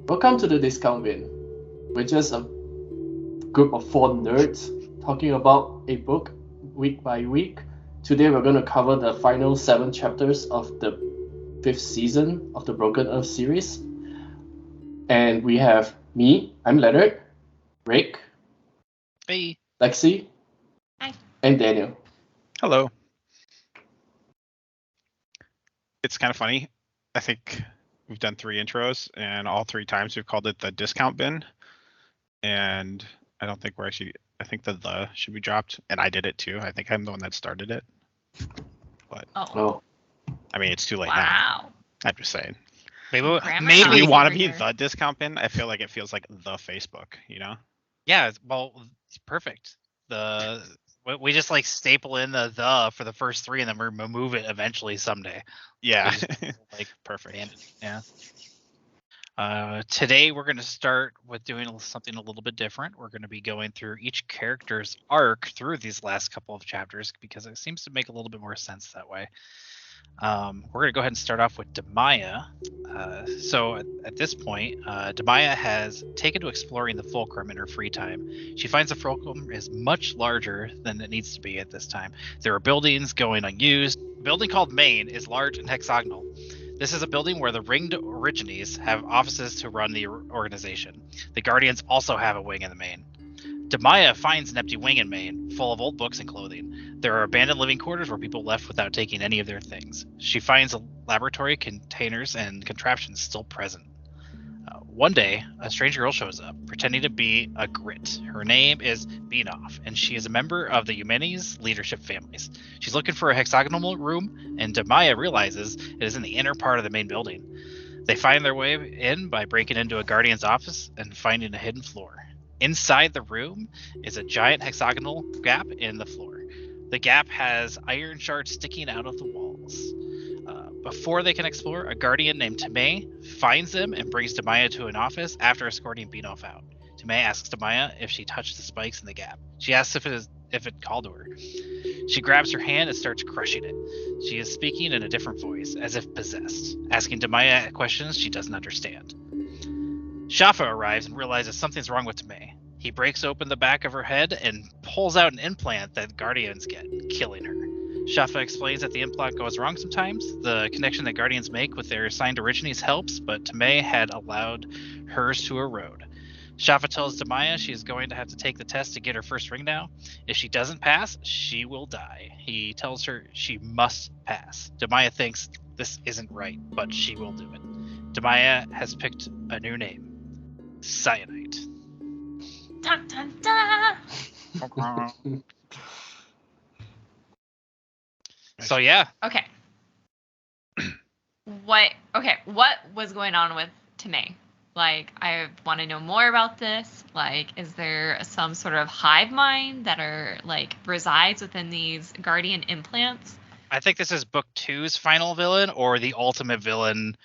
Welcome to the Discount Bin. We're just a group of 4 nerds talking about a book week by week. Today we're going to cover the final 7 chapters of the 5th season of the Broken Earth series. And we have me, I'm Leonard, Rick, Hey. Lexi, Hi. and Daniel. Hello. It's kind of funny. I think we've done 3 intros, and all 3 times we've called it the discount bin. And I don't think we're actually. I think the should be dropped, and I did it too. I think I'm the one that started it. But Oh, I mean, it's too late now. Wow. I'm just saying. Grammar Maybe Nazi we want to over be here. the discount bin. I feel like it feels like the Facebook, you know? Yeah, well, it's perfect. We just like staple in the for the first 3 and then we remove it eventually someday. Yeah. Like Perfect. yeah. Today we're going to start with doing something a little bit different. We're going to be going through each character's arc through these last couple of chapters because it seems to make a little bit more sense that way. We're going to go ahead and start off with Demaya. So at this point, Demaya has taken to exploring the Fulcrum in her free time. She finds the Fulcrum is much larger than it needs to be at this time. There are buildings going unused. A building called Main is large and hexagonal. This is a building where the Ringed Origines have offices to run the organization. The Guardians also have a wing in the Main. Demaya finds an empty wing in Maine, full of old books and clothing. There are abandoned living quarters where people left without taking any of their things. She finds laboratory containers and contraptions still present. One day, a strange girl shows up, pretending to be a Grit. Her name is Beanoff, and she is a member of the Humanities leadership families. She's looking for a hexagonal room, and Demaya realizes it is in the inner part of the main building. They find their way in by breaking into a Guardian's office and finding a hidden floor. Inside the room is a giant hexagonal gap in the floor. The gap has iron shards sticking out of the walls. Before they can explore, a guardian named Tamay finds them and brings Demaya to an office after escorting Beanoff out. Tamay asks Demaya if she touched the spikes in the gap. She asks if it called to her. She grabs her hand and starts crushing it. She is speaking in a different voice, as if possessed, asking Demaya questions she doesn't understand. Shafa arrives and realizes something's wrong with Tamay. He breaks open the back of her head and pulls out an implant that Guardians get, killing her. Shafa explains that the implant goes wrong sometimes. The connection that Guardians make with their assigned origines helps, but Tamay had allowed hers to erode. Shafa tells Demaya she is going to have to take the test to get her first ring now. If she doesn't pass, she will die. He tells her she must pass. Demaya thinks this isn't right, but she will do it. Demaya has picked a new name. Cyanide. Dun, dun, dun. So yeah, Okay. What was going on with Tamay? Like, I want to know more about this. Like, is there some sort of hive mind that resides within these Guardian implants? I think this is book 2's final villain or the ultimate villain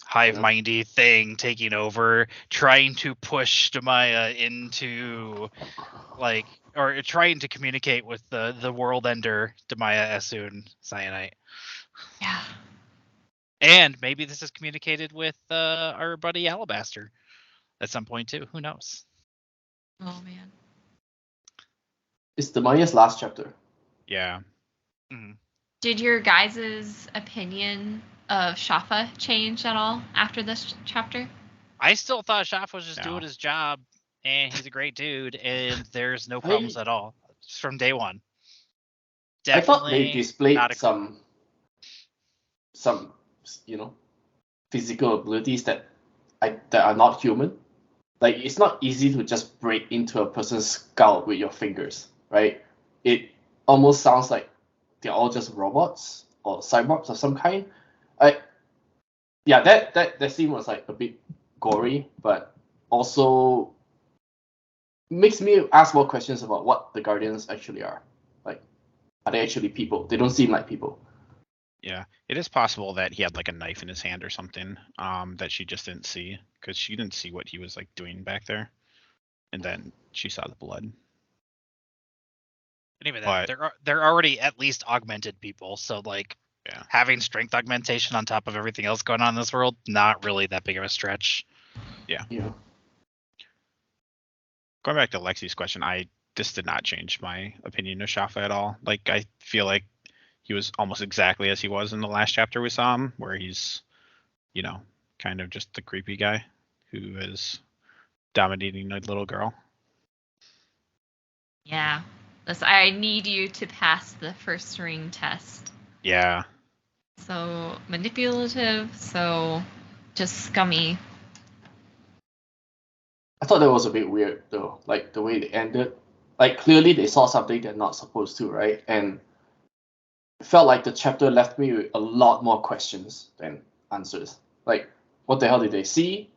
hive-mindy thing taking over, trying to push Demaya into or trying to communicate with the world ender Demaya Esun Cyanide. Yeah. And maybe this is communicated with our buddy Alabaster at some point too. Who knows? Oh man. It's Demaya's last chapter. Yeah. Mm-hmm. Did your guys' opinion of Shafa change at all after this chapter? I still thought Shafa was just doing his job, and he's a great dude, and there's no problems at all from day one. Definitely I thought they displayed not some physical abilities that are not human. Like, it's not easy to just break into a person's skull with your fingers, right? It almost sounds like they're all just robots or cyborgs of some kind. That scene was like a bit gory, but also makes me ask more questions about what the Guardians actually are. Like, are they actually people? They don't seem like people. Yeah, it is possible that he had like a knife in his hand or something that she just didn't see, because she didn't see what he was like doing back there, and then she saw the blood. And even then, they're already at least augmented people, so like Yeah. Having strength augmentation on top of everything else going on in this world, not really that big of a stretch. Yeah. Going back to Lexi's question, this did not change my opinion of Shafa at all. Like, I feel like he was almost exactly as he was in the last chapter we saw him, where he's, kind of just the creepy guy who is dominating a little girl. Yeah. I need you to pass the first ring test. Yeah. So manipulative, so just scummy. I thought that was a bit weird though, like the way they ended. Like clearly they saw something they're not supposed to, right? And it felt like the chapter left me with a lot more questions than answers. Like, what the hell did they see?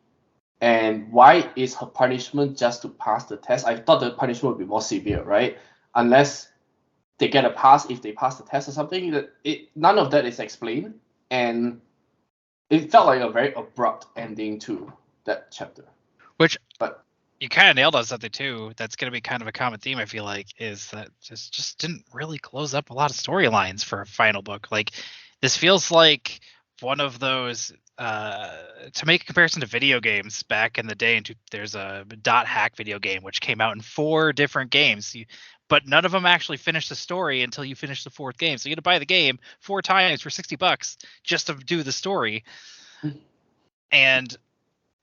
And why is her punishment just to pass the test? I thought the punishment would be more severe, right? Unless they get a pass if they pass the test or something. None of that is explained, and it felt like a very abrupt ending to that chapter. Which, but you kind of nailed on something too. That's going to be kind of a common theme, I feel like, is that just didn't really close up a lot of storylines for a final book. Like, this feels like one of those. To make a comparison to video games back in the day, there's a dot hack video game which came out in 4 different games, but none of them actually finished the story until you finish the 4th game. So you had to buy the game 4 times for $60 just to do the story. And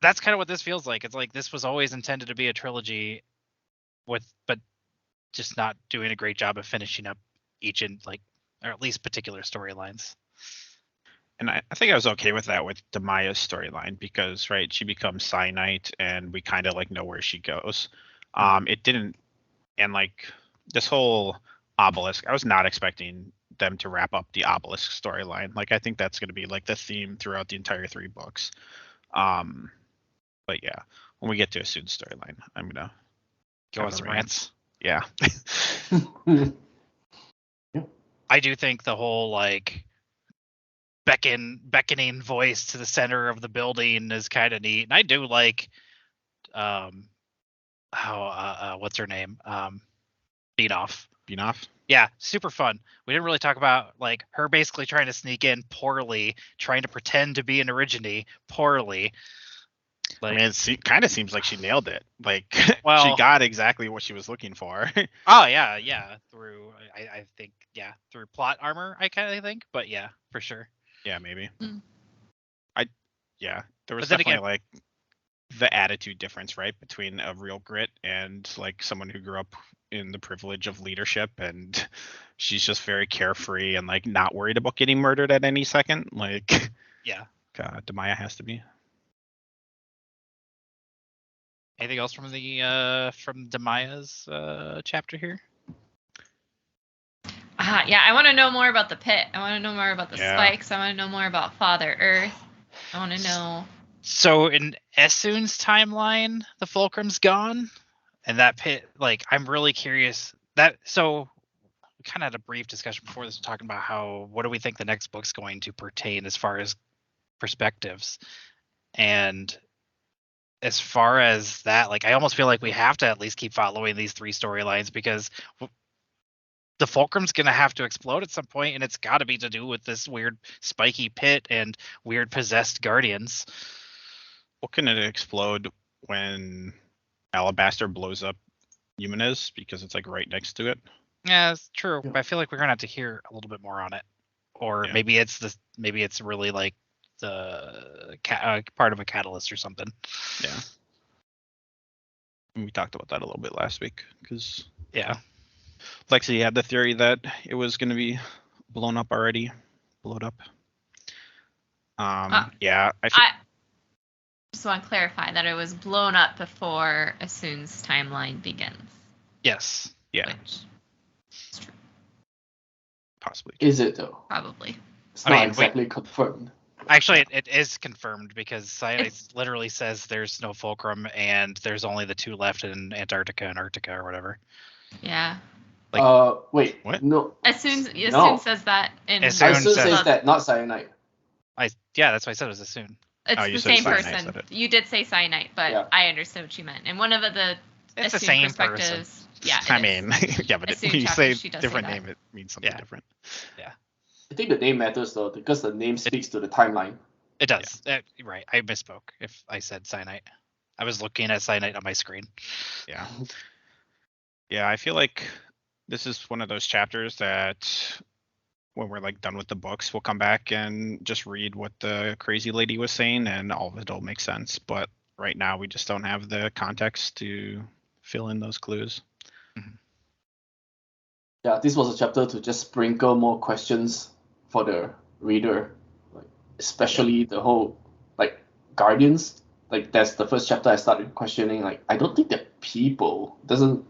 that's kind of what this feels like. It's like this was always intended to be a trilogy, but just not doing a great job of finishing up each in or at least particular storylines. And I think I was okay with that with Demaya's storyline because, right, she becomes Cyanite and we kind of know where she goes. It didn't, and this whole Obelisk, I was not expecting them to wrap up the Obelisk storyline. I think that's going to be the theme throughout the entire 3 books. But yeah, when we get to a soon storyline, I'm going to go on some rants. Yeah. I do think the whole beckoning voice to the center of the building is kind of neat, and I do like what's her name, Beanoff. Yeah, super fun. We didn't really talk about her basically trying to sneak in poorly, trying to pretend to be an Origine poorly. I mean, it kind of seems like she nailed it. Well, she got exactly what she was looking for. Oh yeah, through I think through plot armor, I kind of think, but yeah, for sure. Yeah, maybe. Mm. There was definitely the attitude difference, right, between a real grit and someone who grew up in the privilege of leadership, and she's just very carefree and not worried about getting murdered at any second. Yeah, God, Demaya has to be. Anything else from Demaya's chapter here? Yeah, I want to know more about the pit. I want to know more about the spikes. I want to know more about Father Earth. I want to know. So in Essun's timeline, the Fulcrum's gone, and that pit. I'm really curious. So we kind of had a brief discussion before this, talking about what do we think the next book's going to pertain as far as perspectives, and as far as that, I almost feel like we have to at least keep following these 3 storylines because the Fulcrum's going to have to explode at some point, and it's got to be to do with this weird spiky pit and weird possessed guardians. Well, can it explode when Alabaster blows up Humanus because it's like right next to it. Yeah, it's true. Yeah. But I feel like we're gonna have to hear a little bit more on it, or maybe it's really like the part of a catalyst or something. Yeah. We talked about that a little bit last week because Lexi had the theory that it was going to be blown up already. Blowed up. I just want to clarify that it was blown up before Esun's timeline begins. Yes. Yeah. Which is true. Possibly. Is it though? Probably. It's not exactly confirmed. Actually, it is confirmed because Cyanide literally says there's no fulcrum and there's only the two left in Antarctica and Arctica or whatever. Yeah. Wait. What? No. Esun says that in. Esun says that, not Cyanide. That's why I said it was Esun. It's the same person. You did say Cyanide, but I understood what you meant. And one of the it's the same perspectives. Person. Yeah. I mean, but when you say different name, it means something different. Yeah. I think the name matters though, because the name speaks to the timeline. It does. Right. I misspoke if I said cyanite. I was looking at cyanite on my screen. Yeah. Yeah, I feel like this is one of those chapters that when we're like done with the books, we'll come back and just read what the crazy lady was saying and all of it'll make sense. But right now we just don't have the context to fill in those clues. Yeah, this was a chapter to just sprinkle more questions for the reader, like especially the whole like Guardians. Like that's the first chapter I started questioning. Like I don't think they're people. Doesn't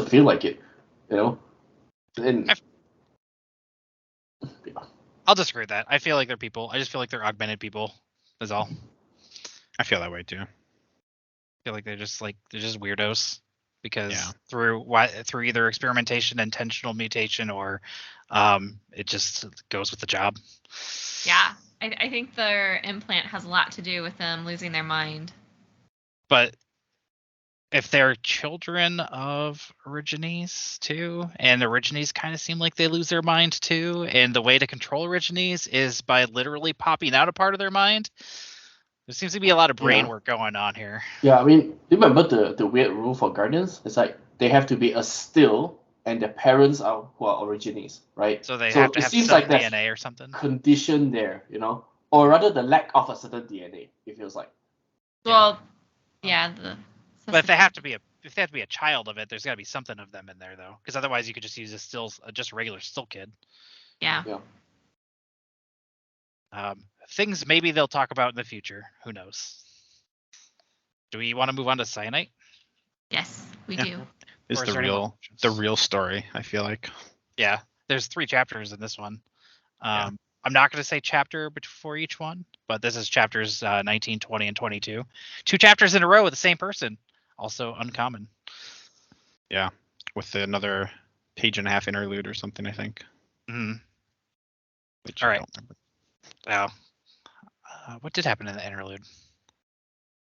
feel like it, you know. And I'll disagree with that. I feel like they're people. I just feel like they're augmented people. That's all. I feel that way too. I feel like they're just weirdos because Yeah. through either experimentation, intentional mutation, or it just goes with the job. Yeah, I think their implant has a lot to do with them losing their mind. But if they're children of Origines too, and Origines kind of seem like they lose their mind too, and the way to control Origines is by literally popping out a part of their mind. There seems to be a lot of brain work going on here. Yeah, I mean, remember the weird rule for Guardians? It's like they have to be a still, and their parents are who are Origines, right? So they have to have some like DNA or something. Condition there, you know, or rather the lack of a certain DNA. It feels like. Well, yeah. But if they have to be a child of it, there's got to be something of them in there though, because otherwise you could just use just a regular still kid. Yeah. Things maybe they'll talk about in the future. Who knows? Do we want to move on to cyanite? Yes, we do. It's the real story, I feel like. Yeah, there's 3 chapters in this one. I'm not going to say chapter before each one, but this is chapters 19, 20, and 22. 2 chapters in a row with the same person. Also uncommon. Yeah, with another page and a half interlude or something, I think. Mm-hmm. Which All I right. don't remember. What did happen in the interlude?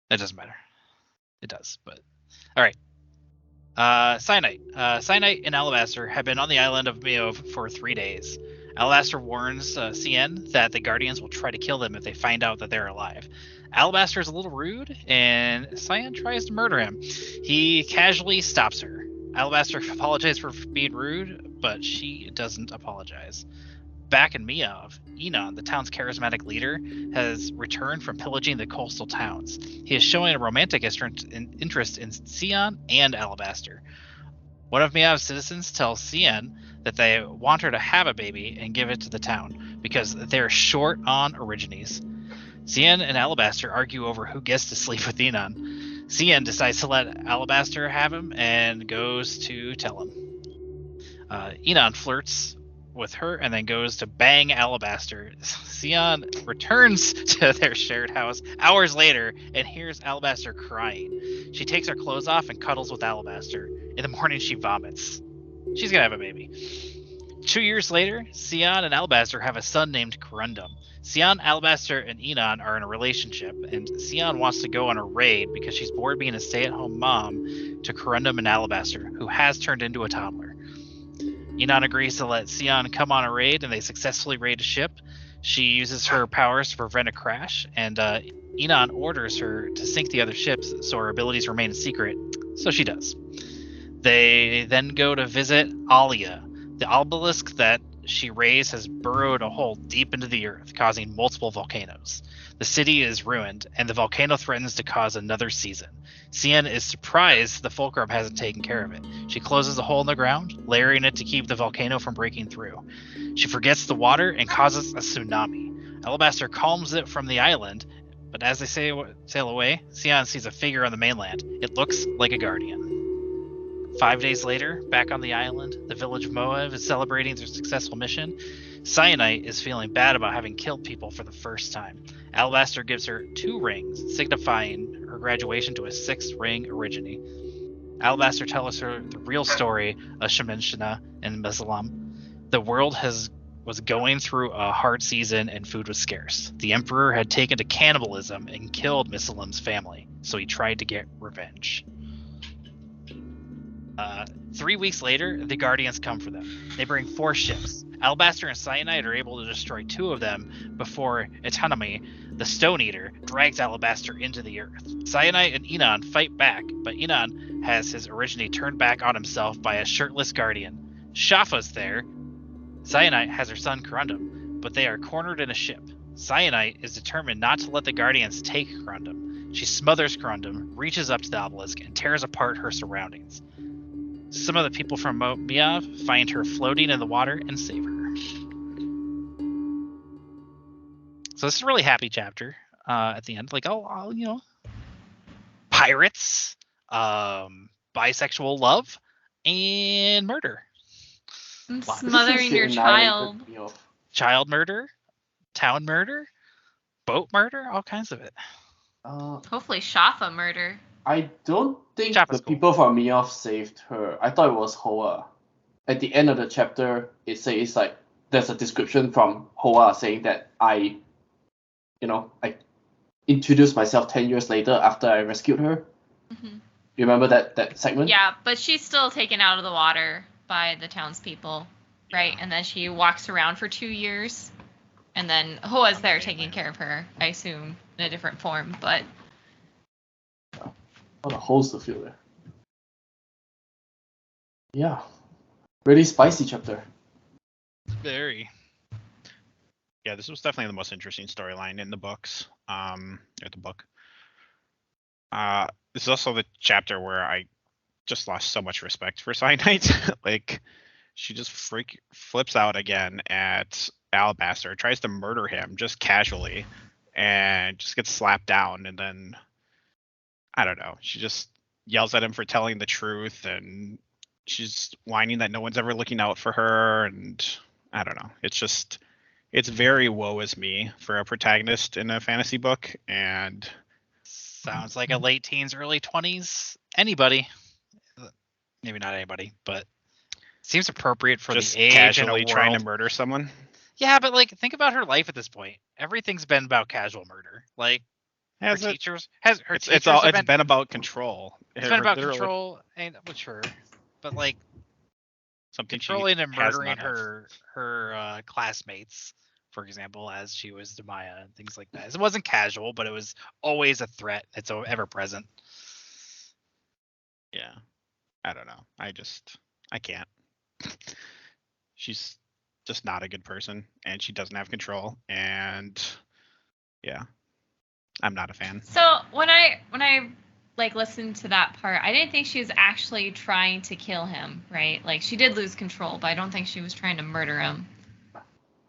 It doesn't matter. It does, but all right. Cyanite. Cyanite and Alabaster have been on the island of Meov for 3 days. Alabaster warns CN that the Guardians will try to kill them if they find out that they're alive. Alabaster is a little rude, and Cyan tries to murder him. He casually stops her. Alabaster apologizes for being rude, but she doesn't apologize. Back in Meov, Enon, the town's charismatic leader, has returned from pillaging the coastal towns. He is showing a romantic interest in Sion and Alabaster. One of Meov's citizens tells Cyan that they want her to have a baby and give it to the town because they're short on Origines. Cyan and Alabaster argue over who gets to sleep with Enon. Cyan decides to let Alabaster have him and goes to tell him. Enon flirts with her and then goes to bang Alabaster. Cyan returns to their shared house hours later and hears Alabaster crying. She takes her clothes off and cuddles with Alabaster. In the morning, she vomits. She's gonna have a baby. 2 years later, Cyan and Alabaster have a son named Corundum. Cyan, Alabaster, and Enon are in a relationship, and Cyan wants to go on a raid because she's bored being a stay-at-home mom to Corundum and Alabaster, who has turned into a toddler. Enon agrees to let Cyan come on a raid, and they successfully raid a ship. She uses her powers to prevent a crash, and Enon orders her to sink the other ships so her abilities remain a secret, so she does. They then go to visit Alia. The obelisk that she raised has burrowed a hole deep into the earth, causing multiple volcanoes. The city is ruined, and the volcano threatens to cause another season. Cyan is surprised the fulcrum hasn't taken care of it. She closes the hole in the ground, layering it to keep the volcano from breaking through. She forgets the water and causes a tsunami. Alabaster calms it from the island, but as they sail away, Cyan sees a figure on the mainland. It looks like a guardian. 5 days later, back on the island, the village of Moab is celebrating their successful mission. Cyanite is feeling bad about having killed people for the first time. Alabaster gives her 2 rings, signifying her graduation to a 6th ring origine. Alabaster tells her the real story of Shemenshina and Mesalam. The world was going through a hard season and food was scarce. The emperor had taken to cannibalism and killed Mesalam's family, so he tried to get revenge. 3 weeks later, the Guardians come for them. They bring 4 ships. Alabaster and Cyanide are able to destroy 2 of them before Etanami, the Stone Eater, drags Alabaster into the earth. Cyanide and Enon fight back, but Enon has his origine turned back on himself by a shirtless guardian. Shafa's there. Cyanide has her son Corundum, but they are cornered in a ship. Cyanide is determined not to let the Guardians take Corundum. She smothers Corundum, reaches up to the obelisk, and tears apart her surroundings. Some of the people from Miav find her floating in the water and save her. So this is a really happy chapter at the end. Like, oh, pirates, bisexual love, and murder. And Wow. smothering your child. Child murder, town murder, boat murder, all kinds of it. Hopefully Shafa murder. I don't think Jaffa's the cool. people from Miav saved her. I thought it was Hoa. At the end of the chapter, it says like there's a description from Hoa saying that I introduced myself 10 years later after I rescued her. Mm-hmm. You remember that segment? Yeah, but she's still taken out of the water by the townspeople, right? And then she walks around for 2 years, and then Hoa's there taking care of her, I assume, in a different form, but... All the holes to fill there. Yeah. Really spicy chapter. Very. Yeah, this was definitely the most interesting storyline in the books. The book. This is also the chapter where I just lost so much respect for Cyanide. Like, she just flips out again at Alabaster, tries to murder him just casually, and just gets slapped down, and then I don't know. She just yells at him for telling the truth, and she's whining that no one's ever looking out for her, and I don't know. It's very woe is me for a protagonist in a fantasy book, and sounds like a late teens, early 20s. Anybody, maybe not anybody, but seems appropriate for just the age casually and a trying to world. murder someone. Yeah, but like, think about her life at this point. Everything's been about casual murder. Like, her teachers have been about control. It's been about control, and well, sure, but like something controlling and has murdering none of. her classmates, for example, as she was to Maya and things like that. It wasn't casual, but it was always a threat. It's ever present. Yeah, I don't know. I can't. She's just not a good person, and she doesn't have control, and yeah, I'm not a fan. So when I like listened to that part, I didn't think she was actually trying to kill him, right? Like, she did lose control, but I don't think she was trying to murder him.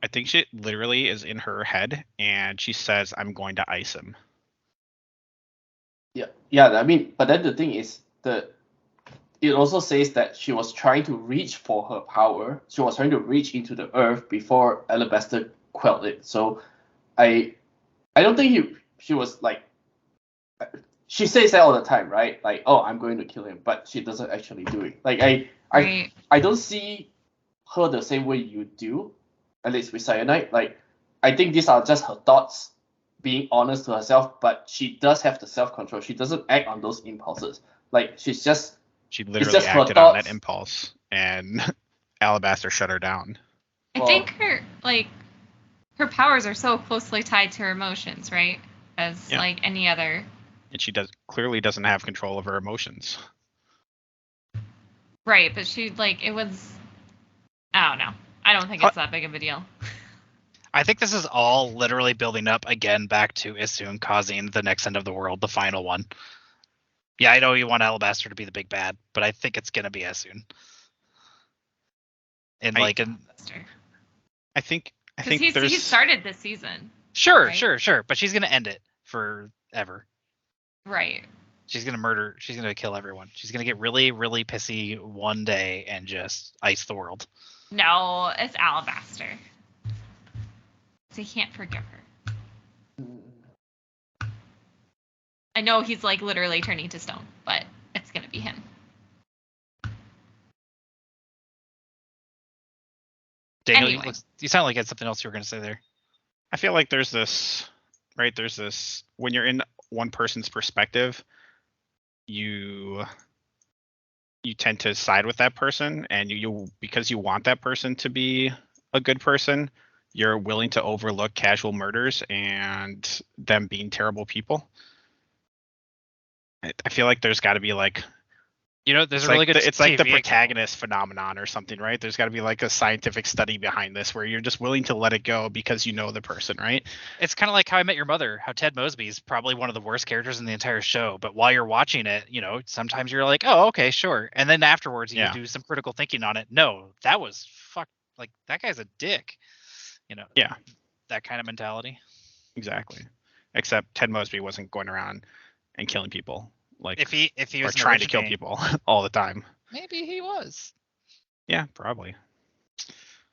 I think she literally is in her head, and she says, "I'm going to ice him." Yeah. I mean, but then the thing is it also says that she was trying to reach for her power. She was trying to reach into the earth before Alabaster quelled it. So I don't think she was like, she says that all the time, right? Like, oh, I'm going to kill him, but she doesn't actually do it. Like, I don't see her the same way you do, at least with Cyanide. Like, I think these are just her thoughts, being honest to herself, but she does have the self-control. She doesn't act on those impulses. Like, she literally acted on that impulse, and Alabaster shut her down. I think her powers are so closely tied to her emotions, right? As like any other. And she clearly doesn't have control of her emotions. Right, but she it was. I don't know. I don't think it's that big of a deal. I think this is all literally building up again back to Issun causing the next end of the world, the final one. Yeah, I know you want Alabaster to be the big bad, but I think it's gonna be Issun. And I think he started this season. Sure, right? sure, but she's gonna end it forever. Right. She's gonna murder. She's gonna kill everyone. She's gonna get really, really pissy one day and just ice the world. No, it's Alabaster. So you can't forgive her. I know he's literally turning to stone, but it's gonna be him. Daniel, Anyway. you sound like you had something else you were gonna say there. I feel like there's this when you're in one person's perspective, you tend to side with that person, and you because you want that person to be a good person, you're willing to overlook casual murders and them being terrible people. I feel like there's got to be like There's a really good it's like the TV protagonist phenomenon or something, right? There's got to be like a scientific study behind this where you're just willing to let it go because you know the person, right? It's kind of like How I Met Your Mother, how Ted Mosby is probably one of the worst characters in the entire show, but while you're watching it, sometimes you're like, oh, okay, sure, and then afterwards you Yeah. do some critical thinking on it. No, that was like that guy's a dick. Yeah. That kind of mentality. Exactly. Except Ted Mosby wasn't going around and killing people like If he or was trying to kill people all the time. maybe he was. Yeah, probably.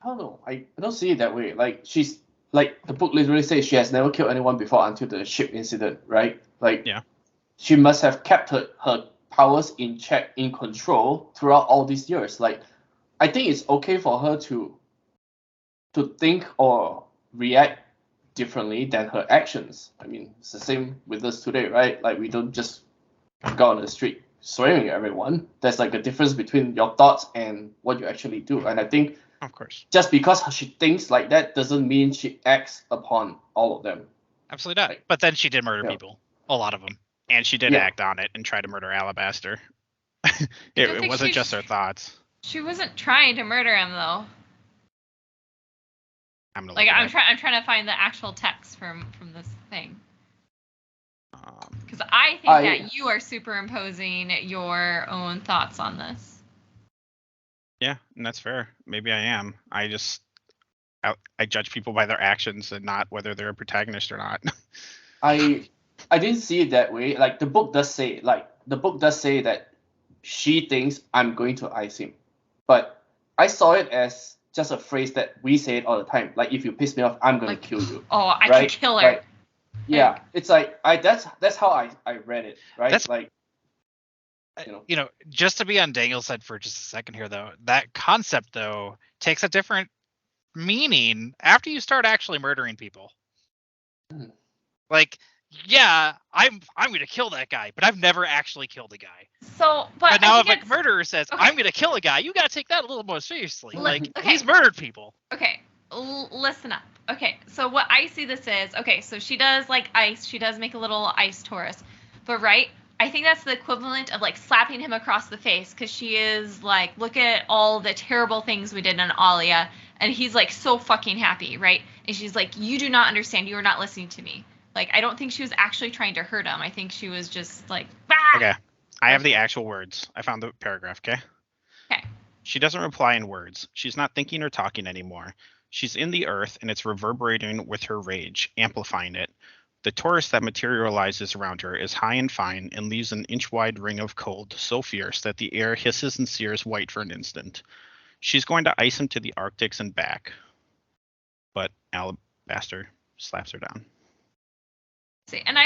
I don't know. I don't see it that way. Like she's like the book literally says she has never killed anyone before until the ship incident, right? Like Yeah. she must have kept her powers in check, in control throughout all these years. Like I think it's okay for her to think or react differently than her actions. I mean, it's the same with us today, right? Like we don't just go on the street swearing at everyone. There's like a difference between your thoughts and what you actually do. And I think Of course. just because she thinks like that doesn't mean she acts upon all of them. Absolutely not. But then she did murder Yeah. people, a lot of them. And she did Yeah. act on it and try to murder Alabaster. don't it think wasn't she's- just her thoughts. She wasn't trying to murder him though. I'm gonna Like look it I'm up. trying to find the actual text from this thing. Um, Because I think that you are superimposing your own thoughts on this. yeah, and that's fair. Maybe I am. I judge people by their actions and not whether they're a protagonist or not. I didn't see it that way. Like the book does say that she thinks I'm going to ice him, but I saw it as just a phrase that we say it all the time. Like if you piss me off, I'm gonna Like, kill you. Oh, I Right? can kill her. Like, yeah, it's like that's how I read it, right? That's- like Just to be on Daniel's side for just a second here, though, that concept though takes a different meaning after you start actually murdering people. Hmm. Like, yeah, I'm gonna kill that guy, but I've never actually killed a guy. So, But now I if think a murderer says, okay. I'm gonna kill a guy, you gotta take that a little more seriously. Like, Okay. he's murdered people. Okay, listen up. Okay, so what I see this is, okay, so she does like ice, she does make a little ice Taurus, but right, I think that's the equivalent of like slapping him across the face because she is like, look at all the terrible things we did on Alia, and he's like so fucking happy, right? And she's like, you do not understand, you are not listening to me. Like, I don't think she was actually trying to hurt him. I think she was just like, bah! Okay. I have the actual words. I found the paragraph, okay? Okay. She doesn't reply in words. She's not thinking or talking anymore. She's in the earth and it's reverberating with her rage, amplifying it. The torus that materializes around her is high and fine and leaves an inch-wide ring of cold so fierce that the air hisses and sears white for an instant. She's going to ice him to the Arctics and back. But Alabaster slaps her down. See, and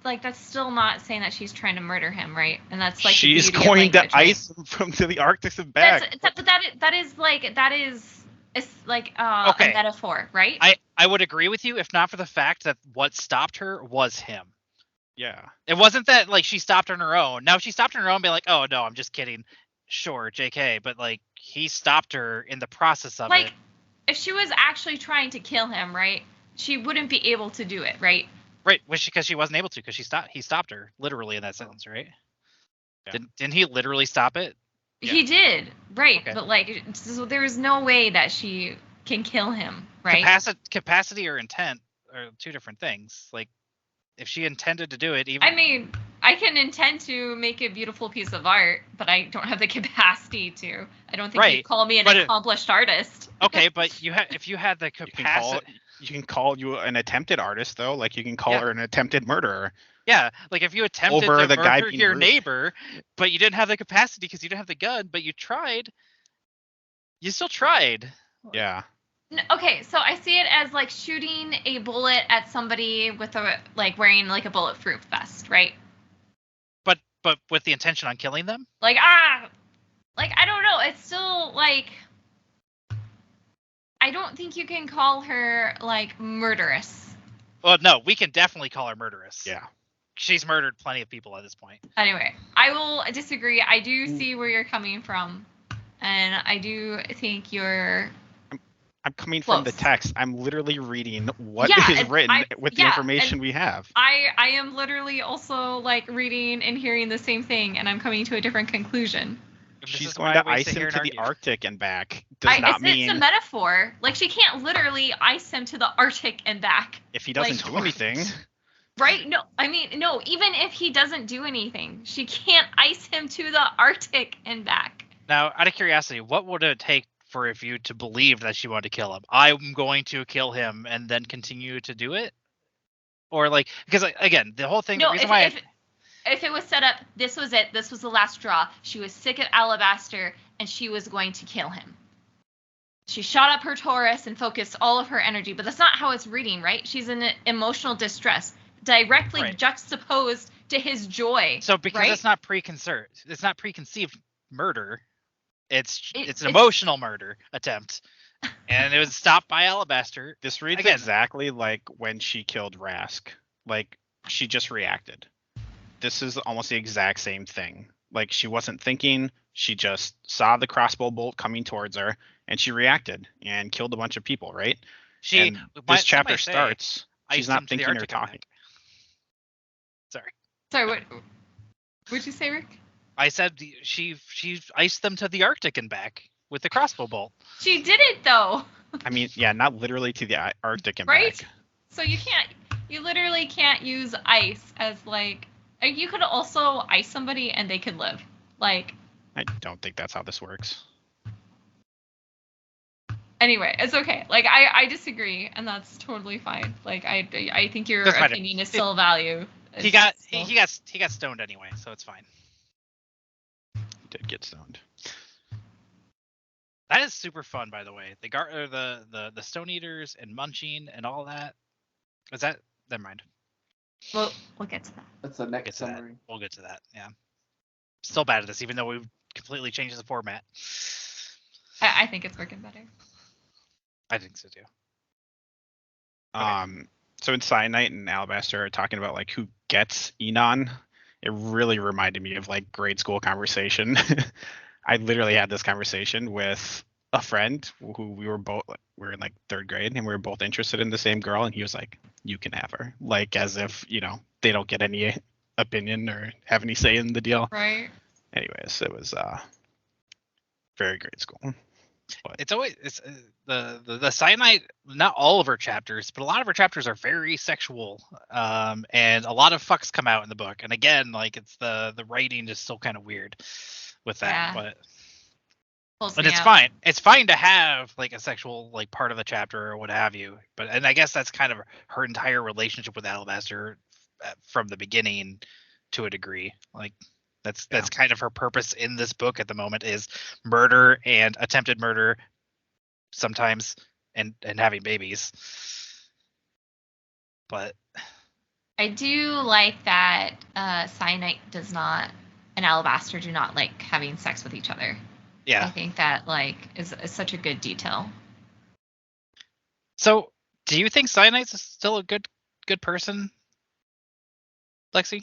like that's still not saying that she's trying to murder him, right? And that's like the she's beauty of going to language, right? ice him from to the Arctics and back. But that is like Okay. a metaphor, right? I would agree with you if not for the fact that what stopped her was him. Yeah. It wasn't that like she stopped on her own. Now if she stopped on her own, be like, oh no, I'm just kidding. Sure, JK, but like he stopped her in the process of like it. if she was actually trying to kill him, right? She wouldn't be able to do it, right? Right, because she wasn't able to, because he stopped her literally in that sentence, right? Yeah. Didn't he literally stop it? Yeah. He did, right? Okay. But like, so there's no way that she can kill him, right? Capacity or intent are two different things. Like, if she intended to do it, even I mean, I can intend to make a beautiful piece of art, but I don't have the capacity to. I don't think Right, you'd call me an but accomplished artist. okay, but if you had the capacity, You can call you an attempted artist though, like you can call Yeah. her an attempted murderer. yeah, like if you attempted Over to the guy murder being your rude. neighbor, but you didn't have the capacity because you didn't have the gun, but you tried, you still tried. Yeah. Okay, so I see it as like shooting a bullet at somebody with a like wearing like a bulletproof vest, right? But with the intention on killing them. Like like I don't know. It's still like I don't think you can call her like murderous. Well, no, we can definitely call her murderous. Yeah. She's murdered plenty of people at this point. Anyway, I will disagree. I do see where you're coming from, and I do think you're. I'm coming from the Close. text. I'm literally reading what Yeah, is and written with the yeah, information and we have. I am literally also like reading and hearing the same thing, and I'm coming to a different conclusion. This She's is going why to we ice sit him here and to the argue. Arctic and back. Does not It's a mean metaphor. Like, she can't literally ice him to the Arctic and back. if he doesn't like- do anything. Right? No, I mean, no, even if he doesn't do anything, she can't ice him to the Arctic and back. Now, out of curiosity, what would it take for you to believe that she wanted to kill him? I'm going to kill him and then continue to do it? Or like, because again, the whole thing, No, the reason why if it was set up, this was it. This was the last straw. She was sick of Alabaster, and she was going to kill him. She shot up her Taurus and focused all of her energy, but that's not how it's reading, right? She's in emotional distress, directly Right. juxtaposed to his joy. So because right? it's not preconceived murder. It's an it's- emotional murder attempt. And it was stopped by Alabaster. This reads Again. exactly like when she killed Rask. Like, she just reacted. This is almost the exact same thing. Like, she wasn't thinking. She just saw the crossbow bolt coming towards her, and she reacted and killed a bunch of people, right? And this chapter starts. She's not thinking or talking. Sorry, what? What'd you say, Rick? I said she iced them to the Arctic and back with the crossbow bolt. She did it though. I mean, yeah, not literally to the Arctic and Right? back. So you literally can't use ice as like, you could also ice somebody and they could live. Like, I don't think that's how this works. anyway, it's okay. Like, I disagree, and that's totally fine. Like, I think your Doesn't matter. opinion is still value. He got stoned anyway, so it's fine. He did get stoned. That is super fun, by the way. The Stone Eaters and munching and all that. Is that? Never mind. We'll get to that. That's the We'll next get to that. summary. We'll get to that. Yeah. Still bad at this, even though we've completely changed the format. I think it's working better. I think so too. So in Cyanite and Alabaster are talking about like who gets Enon. It really reminded me of like grade school conversation. I literally had this conversation with a friend who we were in like third grade, and we were both interested in the same girl, and he was like, "You can have her," like as if they don't get any opinion or have any say in the deal. Right. Anyways, it was very grade school. But It's always the Cyanide. Not all of her chapters, but a lot of her chapters are very sexual, and a lot of fucks come out in the book. And again, like it's the writing is still kind of weird with that, Yeah. but it's fine. It's fine to have like a sexual like part of the chapter or what have you. And I guess that's kind of her entire relationship with Alabaster from the beginning to a degree. Like that's kind of her purpose in this book at the moment is murder and attempted murder sometimes and having babies. But I do like that Cyanite does not and Alabaster do not like having sex with each other. yeah. I think that like is such a good detail. So do you think Cyanite's still a good person, Lexi?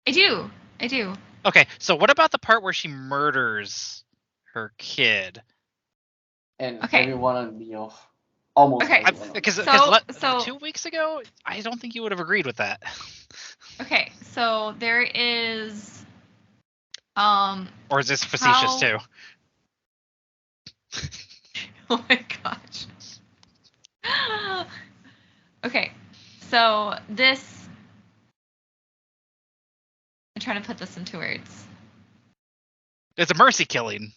I do. Okay, so what about the part where she murders her kid? And Okay. everyone on Neof. Almost Okay. everyone on Because Neof. So 2 weeks ago, I don't think you would have agreed with that. Okay, so there is Or is this facetious too? oh my gosh. Okay, so this I'm trying to put this into words. It's a mercy killing.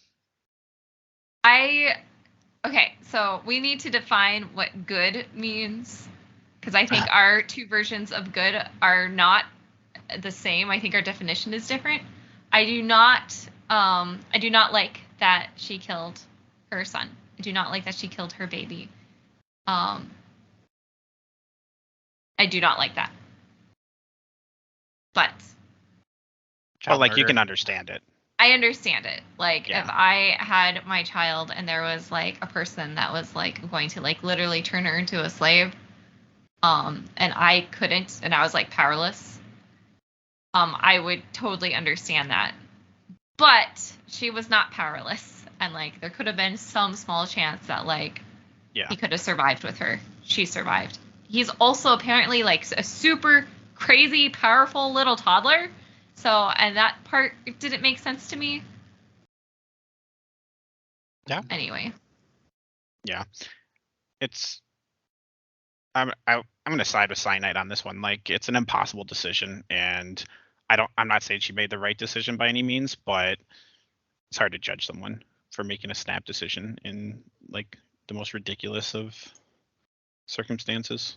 Okay, so we need to define what good means because I think our two versions of good are not the same. I think our definition is different. I do not like that she killed her son. I do not like that she killed her baby. I do not like that. But well, like you murder. can understand it. I understand it. Like Yeah. if I had my child and there was like a person that was like going to like literally turn her into a slave, and I couldn't, and I was like powerless, I would totally understand that. But she was not powerless, and like there could have been some small chance that like Yeah. He could have survived with her. She survived. He's also apparently like a super crazy, powerful little toddler. So, and that part didn't make sense to me. Yeah. Anyway. Yeah. I'm going to side with Cyanide on this one. Like, it's an impossible decision, and I'm not saying she made the right decision by any means, but it's hard to judge someone for making a snap decision in like the most ridiculous of circumstances.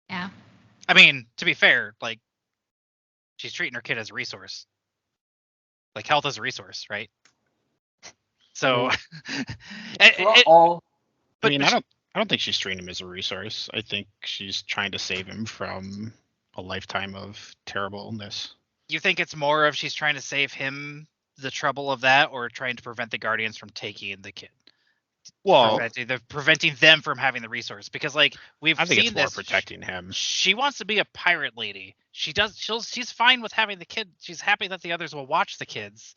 Yeah. I mean, to be fair, like she's treating her kid as a resource. Like health is a resource, right? So I don't think she's treating him as a resource. I think she's trying to save him from a lifetime of terrible illness. You think it's more of she's trying to save him the trouble of that, or trying to prevent the Guardians from taking the kid? Well, preventing them from having the resource, because like I think it's more protecting him. She wants to be a pirate lady. She's fine with having the kid. She's happy that the others will watch the kids.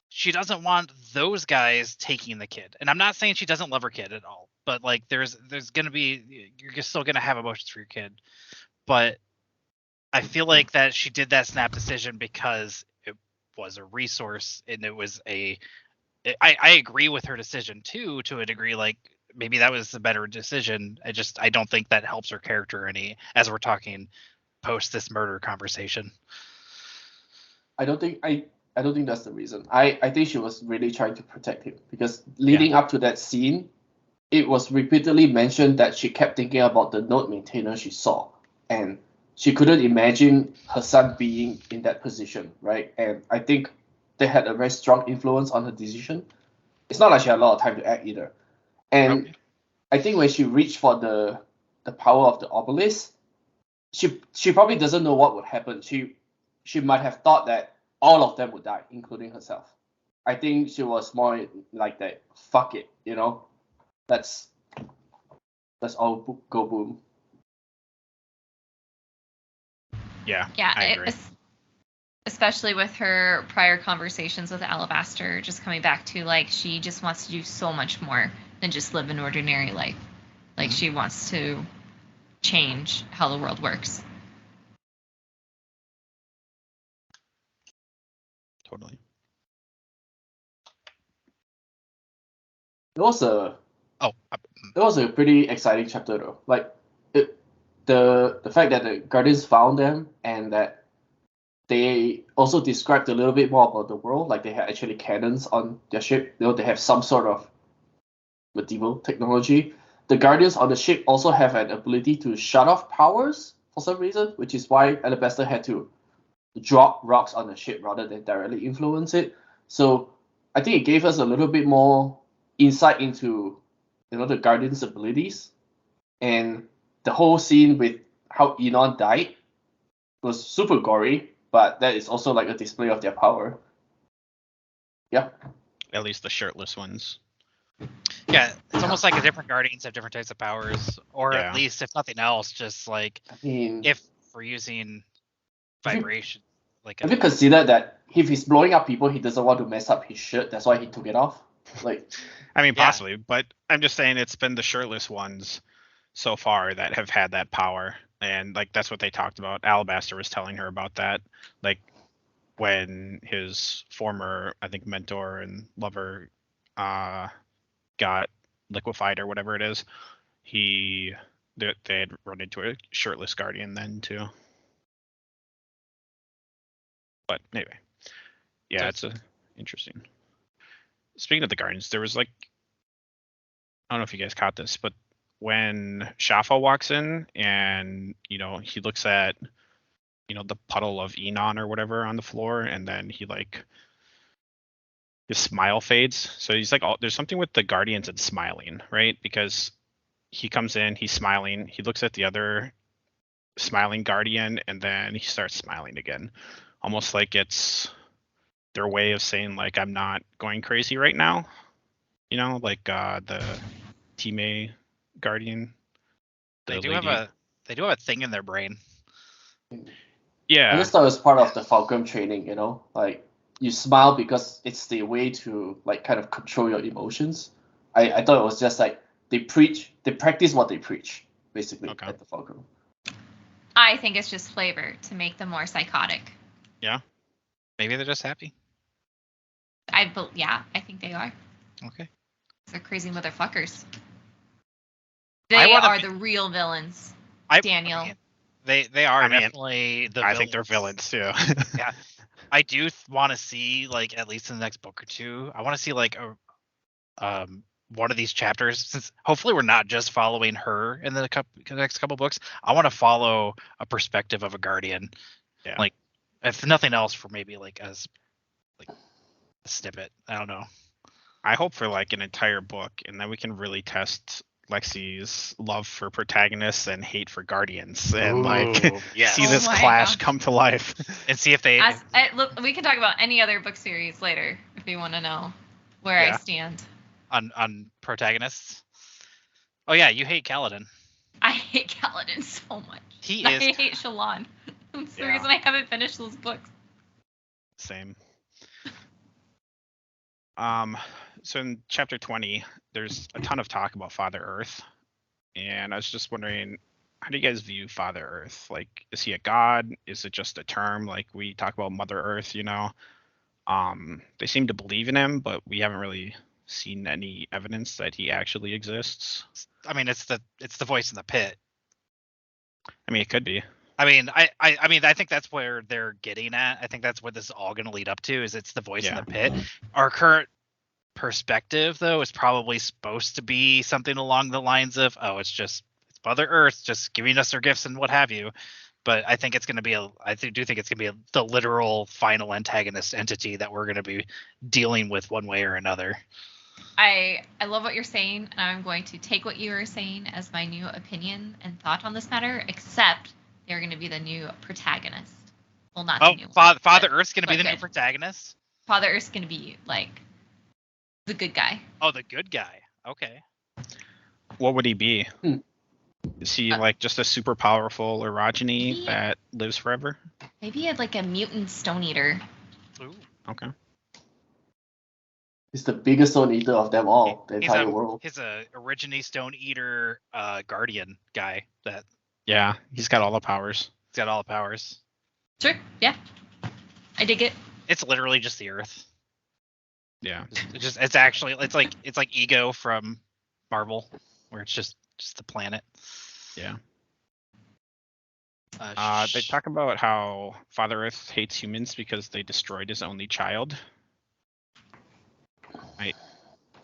She doesn't want those guys taking the kid. And I'm not saying she doesn't love her kid at all, but like there's gonna be, you're still gonna have emotions for your kid. But I feel like that she did that snap decision because it was a resource, and it was I agree with her decision too, to a degree. Like maybe that was the better decision. I don't think that helps her character any, as we're talking post this murder conversation. I don't think that's the reason. I think she was really trying to protect him, because leading up to that scene, it was repeatedly mentioned that she kept thinking about the node maintainer she saw, and she couldn't imagine her son being in that position, right? And I think they had a very strong influence on her decision. It's not like she had a lot of time to act either. And I think when she reached for the power of the obelisk, she probably doesn't know what would happen. She might have thought that all of them would die, including herself. I think she was more like that. Fuck it, Let's all go boom. Yeah, Yeah, I agree. Especially with her prior conversations with Alabaster, just coming back to like she just wants to do so much more than just live an ordinary life. Like she wants to change how the world works. Totally. It was a pretty exciting chapter though. Like the fact that the Guardians found them, and that they also described a little bit more about the world. Like they had actually cannons on their ship. They have some sort of medieval technology. The Guardians on the ship also have an ability to shut off powers for some reason, which is why Alabaster had to drop rocks on the ship rather than directly influence it. So I think it gave us a little bit more insight into the Guardians' abilities, and the whole scene with how Enon died was super gory, but that is also like a display of their power. Yeah. At least the shirtless ones. Yeah, it's almost like the different Guardians have different types of powers, or at least, if nothing else, just like if we're using vibration. Have you considered that if he's blowing up people, he doesn't want to mess up his shirt? That's why he took it off. Like, I mean, possibly, but I'm just saying it's been the shirtless ones so far that have had that power, and like that's what they talked about. Alabaster was telling her about that, like when his former, I think, mentor and lover got liquefied or whatever it is. They had run into a shirtless Guardian then too. But anyway, yeah, it's interesting. Speaking of the Guardians, there was like, I don't know if you guys caught this, but when Shafa walks in and he looks at the puddle of Enon or whatever on the floor, and then he like his smile fades. So he's like, there's something with the Guardians and smiling, right? Because he comes in, he's smiling, he looks at the other smiling Guardian, and then he starts smiling again, almost like it's their way of saying like, I'm not going crazy right now, like the Time Guardian. They do have a thing in their brain. Yeah, I just thought it was part of the Falcon training, like you smile because it's the way to like kind of control your emotions. I thought it was just like they practice what they preach, basically, Okay. at the Fulcrum. I think it's just flavor to make them more psychotic. Yeah. Maybe they're just happy. I think they are. Okay. They're crazy motherfuckers. I They wanna are be- the real villains. I Daniel. mean, they are I mean, definitely the I villains. think they're villains too. Yeah. I do want to see, like, at least in the next book or two, I want to see like a one of these chapters, since hopefully we're not just following her in the next couple books. I want to follow a perspective of a guardian. Yeah. Like, if nothing else, for maybe like as like a snippet. I don't know. I hope for like an entire book, and then we can really test Lexi's love for protagonists and hate for guardians, and like Ooh, yes. see Oh this my clash gosh. come to life. And see if they. Look, we can talk about any other book series later if you want to know where I Yeah. stand. on protagonists. Oh yeah, you hate Kaladin. I hate Kaladin so much. He I is. hate Shallan. That's the Yeah. reason I haven't finished those books. Same. So in chapter 20, there's a ton of talk about Father Earth, and I was just wondering, how do you guys view Father Earth? Like, is he a god? Is it just a term? Like we talk about Mother Earth, you know? They seem to believe in him, but we haven't really seen any evidence that he actually exists. I mean, it's the voice in the pit. I mean, it could be. I mean, I think that's where they're getting at. I think that's what this is all going to lead up to. Is it's the voice in Yeah. the pit. Our current perspective, though, is probably supposed to be something along the lines of, oh, it's Mother Earth just giving us her gifts and what have you. But I think it's going to be do think it's going to be the literal final antagonist entity that we're going to be dealing with one way or another. I love what you're saying, and I'm going to take what you are saying as my new opinion and thought on this matter, except they're going to be the new protagonist. Well, not the new one. Father Earth's going to be but the new good. protagonist? Father Earth's going to be, like, the good guy. Oh, the good guy. Okay. What would he be? Hmm. Is he like just a super powerful orogeny that lives forever? Maybe he had, like, a mutant stone eater. Ooh. Okay. He's the biggest stone eater of them all, the entire world. He's a origine stone eater guardian guy that Yeah, he's got all the powers. he's got all the powers. Sure, yeah. I dig it. It's literally just the Earth. Yeah. It's like Ego from Marvel, where it's just the planet. Yeah. They talk about how Father Earth hates humans because they destroyed his only child.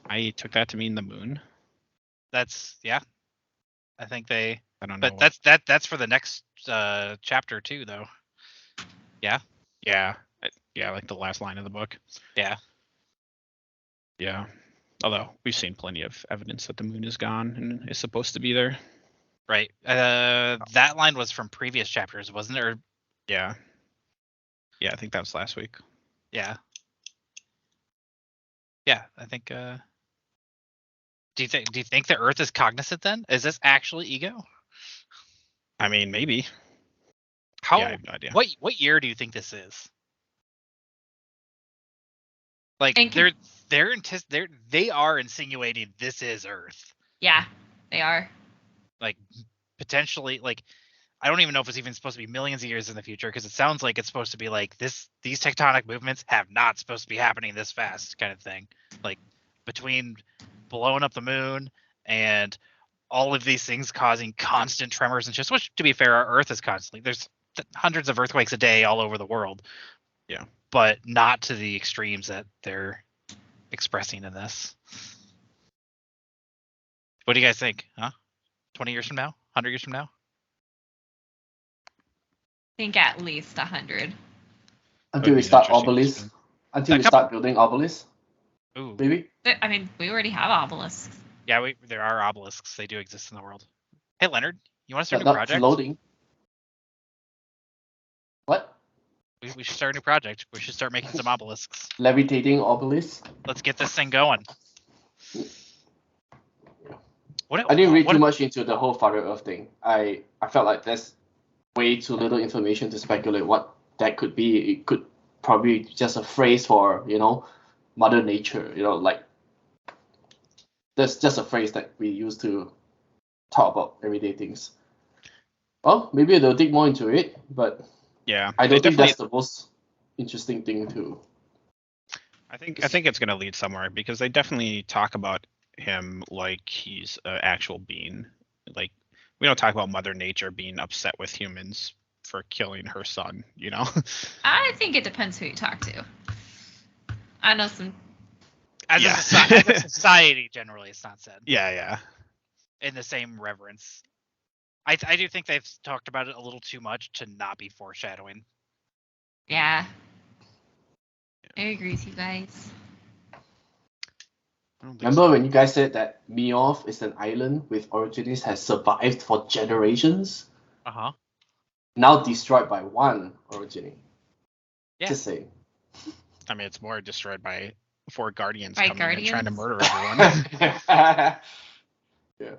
I took that to mean the moon. That's I think they. I don't know. But that's for the next chapter too, though. Yeah, like the last line of the book. Yeah. Yeah. Although we've seen plenty of evidence that the moon is gone and is supposed to be there. Right. That line was from previous chapters, wasn't it? Or Yeah. Yeah, I think that was last week. yeah. Yeah, I think. Do you think the Earth is cognizant then? Is this actually Ego? I mean, maybe. How? Yeah, I have no idea. What year do you think this is? Like And they are insinuating this is Earth. Yeah, they are. Like potentially, like I don't even know if it's even supposed to be millions of years in the future, because it sounds like it's supposed to be like these tectonic movements have not supposed to be happening this fast, kind of thing. Like between blowing up the moon and all of these things causing constant tremors and shit, which to be fair, our Earth is constantly, there's hundreds of earthquakes a day all over the world. Yeah. But not to the extremes that they're expressing in this. What do you guys think? Huh? 20 years from now? 100 years from now? I think at least 100. Until we That'd be start interesting. obelisks. Until A we couple- start building obelisks, Ooh. maybe. I mean, we already have obelisks. Yeah, there are obelisks. They do exist in the world. Hey, Leonard, you want to start But a new not project? floating. What? We should start a new project. We should start making some obelisks. Levitating obelisks? Let's get this thing going. I didn't read too much into the whole Father Earth thing. I felt like there's way too little information to speculate what that could be. It could probably just a phrase for, Mother Nature, like that's just a phrase that we use to talk about everyday things. Well, maybe they'll dig more into it, but Yeah, I they don't think definitely. that's the most interesting thing to. I think it's gonna lead somewhere because they definitely talk about him like he's an actual being. Like we don't talk about Mother Nature being upset with humans for killing her son. I think it depends who you talk to. I know some. As, Yeah. as a society, generally, it's not said Yeah. in the same reverence. I do think they've talked about it a little too much to not be foreshadowing. Yeah. I agree with you guys. I don't think Remember so. when you guys said that Meoth is an island with origins has survived for generations, Uh-huh. now destroyed by one origin? Yeah. Just saying. I mean, it's more destroyed by 4 guardians By coming and trying to guardians? murder everyone. Yeah.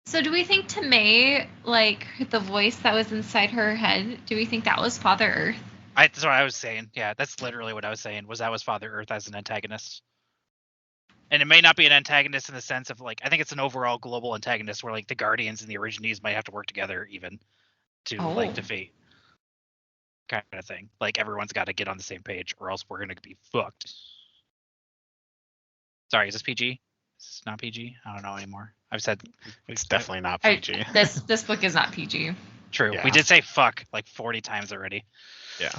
So do we think Tomei, like the voice that was inside her head, do we think that was Father Earth? That's what I was saying. Yeah, that's literally what I was saying. That was Father Earth as an antagonist. And it may not be an antagonist in the sense of like I think it's an overall global antagonist where like the Guardians and the Origines might have to work together even to like defeat kind of thing. Like everyone's got to get on the same page or else we're gonna be fucked. Sorry, is this PG? Is this not PG? I don't know anymore. I've said It's definitely not PG. This book is not PG. True. Yeah. We did say fuck like 40 times already. Yeah.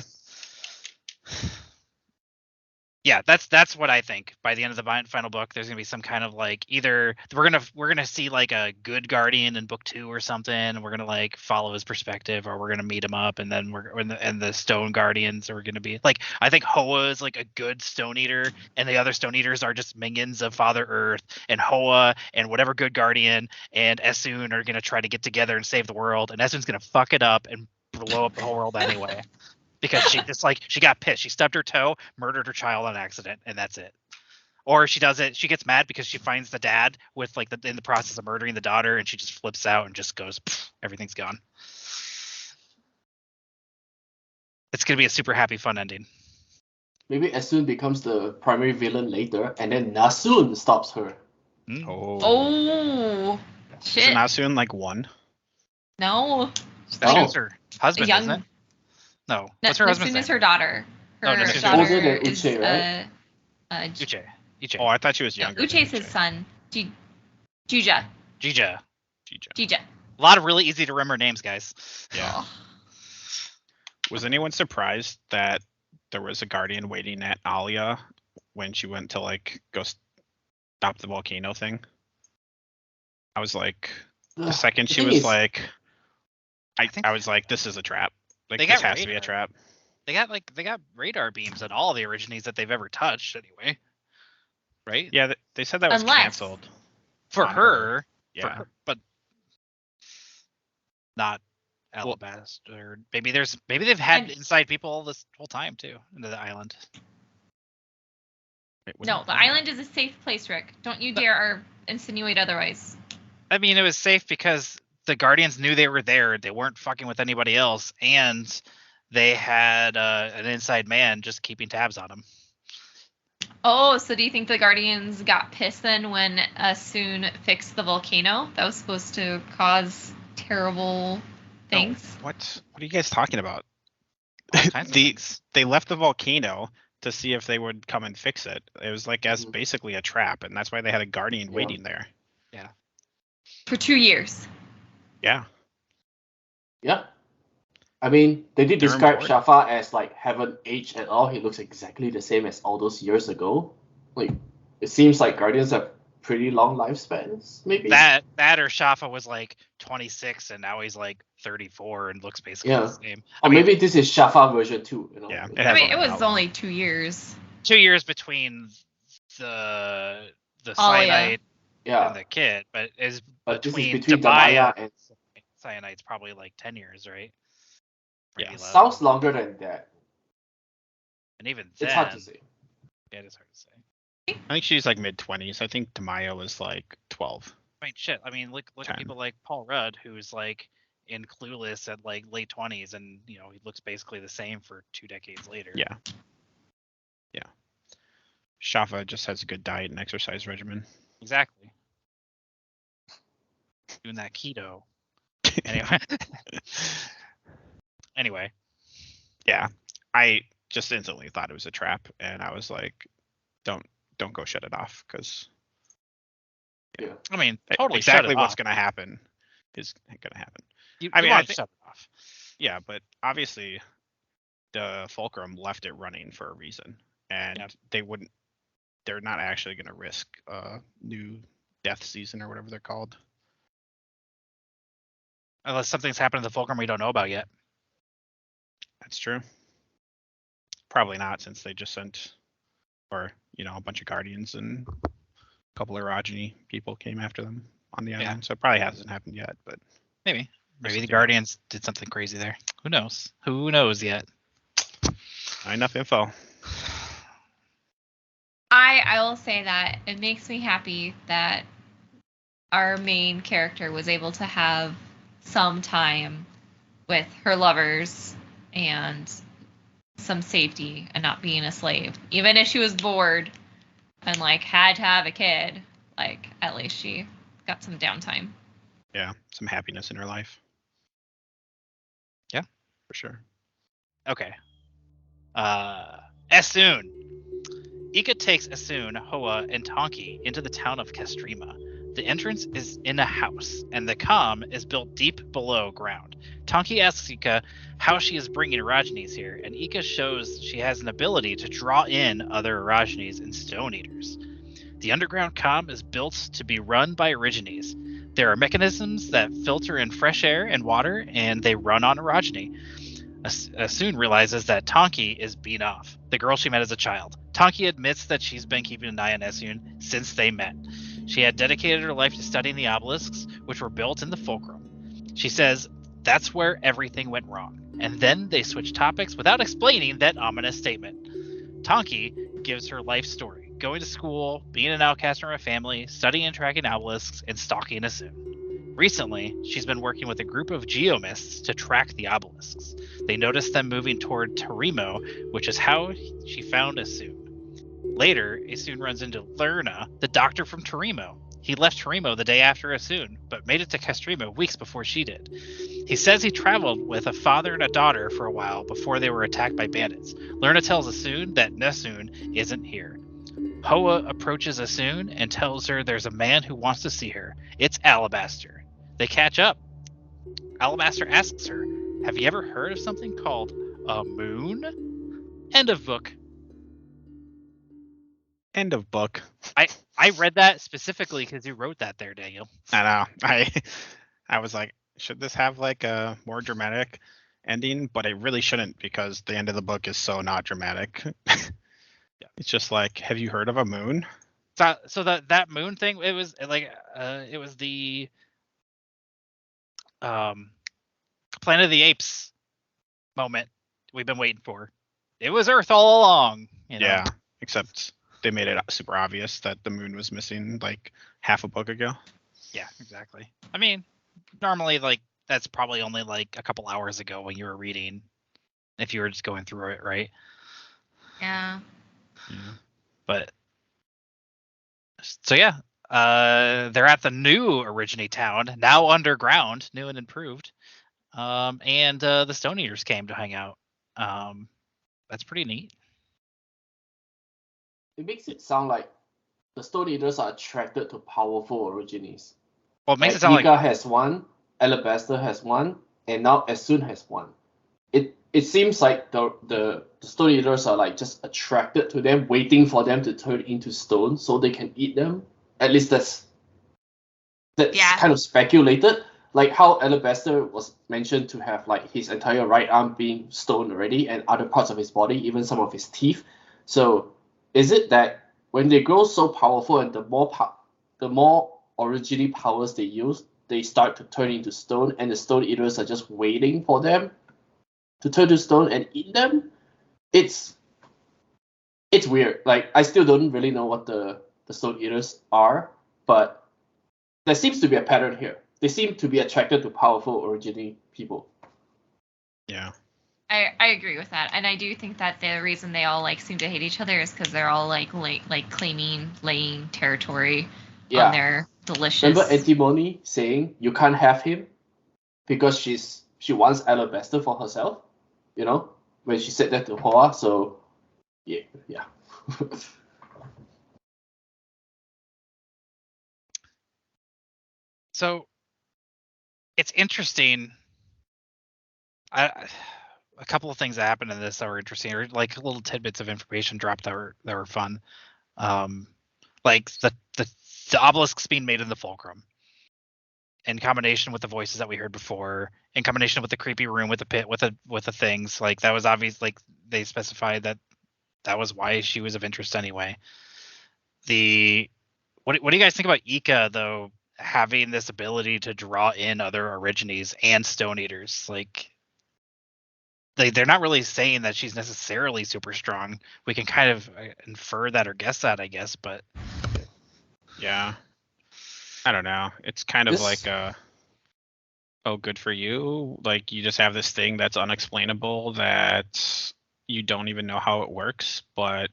Yeah, that's what I think. By the end of the final book, there's gonna be some kind of like either we're gonna see like a good guardian in book 2 or something, and we're gonna like follow his perspective, or we're gonna meet him up, and then and the stone guardians are gonna be like I think Hoa is like a good stone eater, and the other stone eaters are just minions of Father Earth, and Hoa and whatever good guardian and Essun are gonna try to get together and save the world, and Essun's gonna fuck it up and blow up the whole world anyway. Because she got pissed. She stubbed her toe, murdered her child on accident, and that's it. Or she gets mad because she finds the dad with like in the process of murdering the daughter, and she just flips out and just goes, everything's gone. It's gonna be a super happy, fun ending. Maybe Essun becomes the primary villain later, and then Nasun stops her. Oh, shit. Isn't Nasun like 1? No. That's her husband, isn't it? No. What's her husband's Nasun name? is her daughter. Her Nasun's daughter older than is Uche, right? Uche. Oh, I thought she was younger. Uche's his son. Juja. Jija. Jija. A lot of really easy to remember names, guys. Yeah. Oh. Was anyone surprised that there was a guardian waiting at Alia when she went to like go stop the volcano thing? I was like, the second she was like, I was like, this is a trap. Like this has to be a trap. They got radar beams on all the origines that they've ever touched, anyway. Right? Yeah, they said that was canceled for her. Yeah, for her, but not Alabasta. Maybe they've had inside people this whole time too into the island. No, the island is a safe place, Rick. Don't you dare insinuate otherwise. I mean, it was safe because the Guardians knew they were there. They weren't fucking with anybody else, and they had an inside man just keeping tabs on them. Oh, so do you think the Guardians got pissed then when Essun fixed the volcano? That was supposed to cause terrible things. No, what are you guys talking about? They left the volcano to see if they would come and fix it. It was like as basically a trap, and that's why they had a guardian waiting there. Yeah. For 2 years. Yeah. Yeah. I mean, they did describe Shafa as like haven't aged at all. He looks exactly the same as all those years ago. Like, it seems like Guardians have pretty long lifespans, maybe. That or Shafa was like 26 and now he's like 34 and looks basically the same. Or maybe this is Shafa version 2. Yeah. It was only 2 years. 2 years between the cyanide and the kid, but between Damaya and cyanide's probably like 10 years, right? Yeah, sounds longer than that. And even then, it's hard to say. Yeah, it is hard to say. I think she's like mid-20s. I think Damaya was like 12. I mean, shit. I mean, look at people like Paul Rudd, who's like in Clueless at like late 20s, and he looks basically the same for 2 decades later. Yeah. Shafa just has a good diet and exercise regimen. Exactly. Doing that keto. Anyway. Anyway. Yeah. I just instantly thought it was a trap, and I was like, don't go shut it off, because I mean, totally exactly shut it what's off. going to happen is going to happen. I mean, I think, shut it off. Yeah, but obviously the Fulcrum left it running for a reason, and they're not actually going to risk a new death season or whatever they're called. Unless something's happened to the Fulcrum we don't know about yet. That's true. Probably not, since they just sent, or a bunch of Guardians and a couple of Orogeny people came after them on the island. So it probably hasn't happened yet, but maybe the Guardians did something crazy there. Who knows? Who knows yet? Not enough info. I will say that it makes me happy that our main character was able to have some time with her lovers and some safety and not being a slave. Even if she was bored and had to have a kid, at least she got some downtime. Yeah, some happiness in her life. Yeah, for sure. Okay. Esun. Ika takes Esun, Hoa, and Tonki into the town of Castrima. The entrance is in a house, and the comm is built deep below ground. Tonki asks Ika how she is bringing Orogenies here, and Ika shows she has an ability to draw in other Orogenies and Stone Eaters. The underground comm is built to be run by Orogenies. There are mechanisms that filter in fresh air and water, and they run on Orogeny. Esun realizes that Tonki is beat off, the girl she met as a child. Tonki admits that she's been keeping an eye on Esun since they met. She had dedicated her life to studying the obelisks, which were built in the Fulcrum. She says that's where everything went wrong, and then they switch topics without explaining that ominous statement. Tonki gives her life story, going to school, being an outcast from her family, studying and tracking obelisks, and stalking Esun. Recently, she's been working with a group of geomists to track the obelisks. They noticed them moving toward Tarimo, which is how she found Esun. Later, Esun runs into Lerna, the doctor from Tarimo. He left Tarimo the day after Esun, but made it to Castrima weeks before she did. He says he traveled with a father and a daughter for a while before they were attacked by bandits. Lerna tells Esun that Nesun isn't here. Hoa approaches Esun and tells her there's a man who wants to see her. It's Alabaster. They catch up. Alabaster asks her, have you ever heard of something called a moon? End of book. End of book. I read that specifically because you wrote that there, Daniel. I know. I was like, should this have a more dramatic ending? But it really shouldn't, because the end of the book is so not dramatic. Yeah. It's just have you heard of a moon? So that moon thing, it was it was the Planet of the Apes moment we've been waiting for. It was Earth all along. Yeah, except they made it super obvious that the moon was missing half a book ago. Yeah, exactly. I mean, normally that's probably only a couple hours ago when you were reading, if you were just going through it, right? Yeah. But so yeah, they're at the new Orogeny town, now underground, new and improved. And the Stone Eaters came to hang out. That's pretty neat. It makes it sound like the Stone Eaters are attracted to powerful Orogenies. Well, it makes it sound Ika has one, Alabaster has one, and now Esun has one. It seems like the Stone Eaters are just attracted to them, waiting for them to turn into stone so they can eat them. At least that's kind of speculated. How Alabaster was mentioned to have his entire right arm being stone already, and other parts of his body, even some of his teeth. So is it that when they grow so powerful and the more Orogeny powers they use, they start to turn into stone, and the Stone Eaters are just waiting for them to turn to stone and eat them? It's weird. I still don't really know what the Stone Eaters are, but there seems to be a pattern here. they seem to be attracted to powerful originy people. Yeah. I agree with that, and I do think that the reason they all like seem to hate each other is because they're all like claiming laying territory on their delicious. Remember Antimony saying you can't have him because she wants alabaster for herself, you know, when she said that to Hoa. So yeah. So it's interesting. A couple of things that happened in this that were interesting, or like little tidbits of information dropped that were fun. Like the obelisks being made in the fulcrum, in combination with the voices that we heard before, in combination with the creepy room with the pit with the things, like that was obvious. Like they specified that was why she was of interest anyway. What do you guys think about Ika though, having this ability to draw in other origines and Stone Eaters? Like they're not really saying that she's necessarily super strong. We can kind of infer that or guess that, I guess, but yeah, I don't know. It's kind of like oh, good for you. Like you just have this thing that's unexplainable that you don't even know how it works, but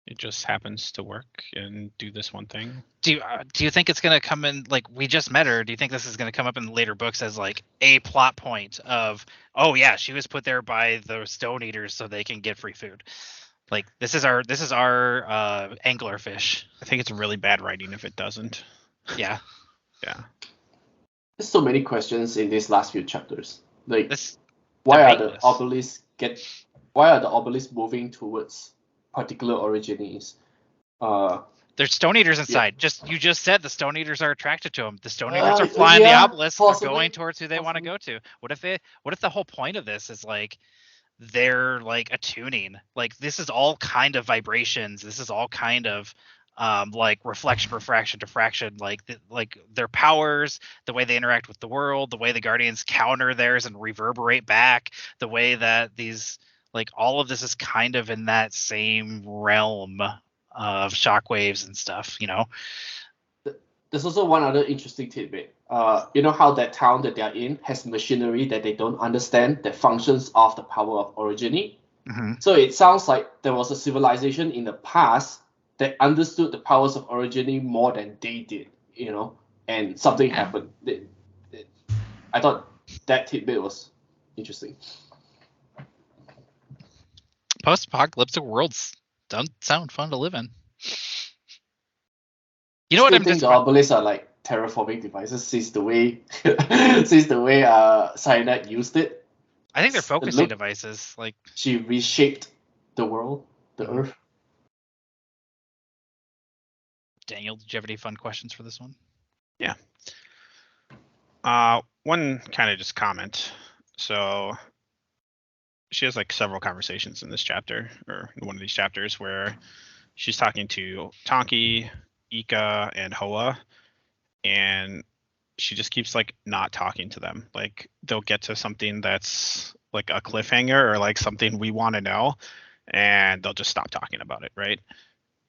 it just happens to work and do this one thing. Do you think it's going to come in, like we just met her? Do you think this is going to come up in later books as like a plot point of, oh yeah, she was put there by the Stone Eaters so they can get free food? Like this is our anglerfish. I think it's really bad writing if it doesn't. Yeah. Yeah. There's so many questions in these last few chapters. Like Why are the obelisks moving towards particular origines? There's Stone Eaters inside. You just said the Stone Eaters are attracted to them. The Stone Eaters are flying the obelisk. They're going towards who they want to go to. What if the whole point of this is like they're like attuning? Like this is all kind of vibrations. This is all kind of like reflection, refraction, diffraction. Like their powers, the way they interact with the world, the way the Guardians counter theirs and reverberate back, the way that these, like all of this is kind of in that same realm of shockwaves and stuff, you know. There's also one other interesting tidbit. You know how that town that they're in has machinery that they don't understand that functions off the power of originy. Mm-hmm. So it sounds like there was a civilization in the past that understood the powers of originy more than they did, you know, and something happened. I thought that tidbit was interesting. Post-apocalyptic worlds don't sound fun to live in. You know what I'm think the obelisks are like terraforming devices since the way Cyanide used it. I think they're focusing devices. Like she reshaped the world, the earth. Daniel, did you have any fun questions for this one? Yeah. One kind of just comment. So she has like several conversations in this chapter, or in one of these chapters, where she's talking to Tonki, Ika, and Hoa, and she just keeps like not talking to them. Like they'll get to something that's like a cliffhanger or like something we want to know, and they'll just stop talking about it, right?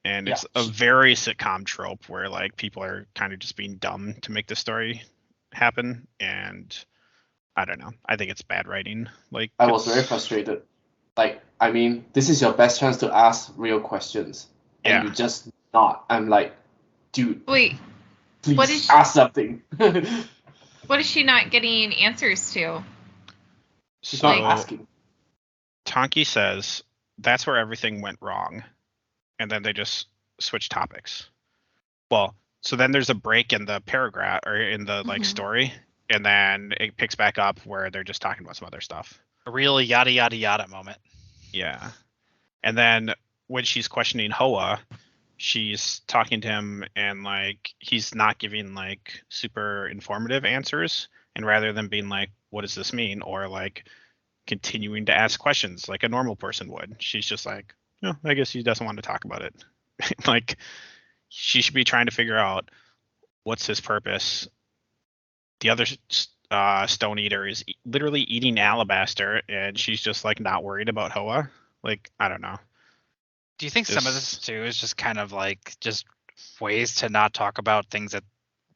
And it's a very sitcom trope where like people are kind of just being dumb to make the story happen, and I don't know. I think it's bad writing. Like I was very frustrated. Like, I mean, this is your best chance to ask real questions, and you just not. I'm like, dude. Wait. Please ask something. What is she not getting answers to? She's not asking. Tonki says that's where everything went wrong, and then they just switch topics. Well, so then there's a break in the paragraph or in the like story, and then it picks back up where they're just talking about some other stuff. A real yada yada yada moment. Yeah. And then when she's questioning Hoa, she's talking to him and like he's not giving like super informative answers, and rather than being like, what does this mean, or like continuing to ask questions like a normal person would, she's just like, no, I guess he doesn't want to talk about it. Like she should be trying to figure out what's his purpose. The other Stone Eater is literally eating alabaster, and she's just like not worried about Hoa. Like, I don't know. Do you think some of this too is just kind of like just ways to not talk about things that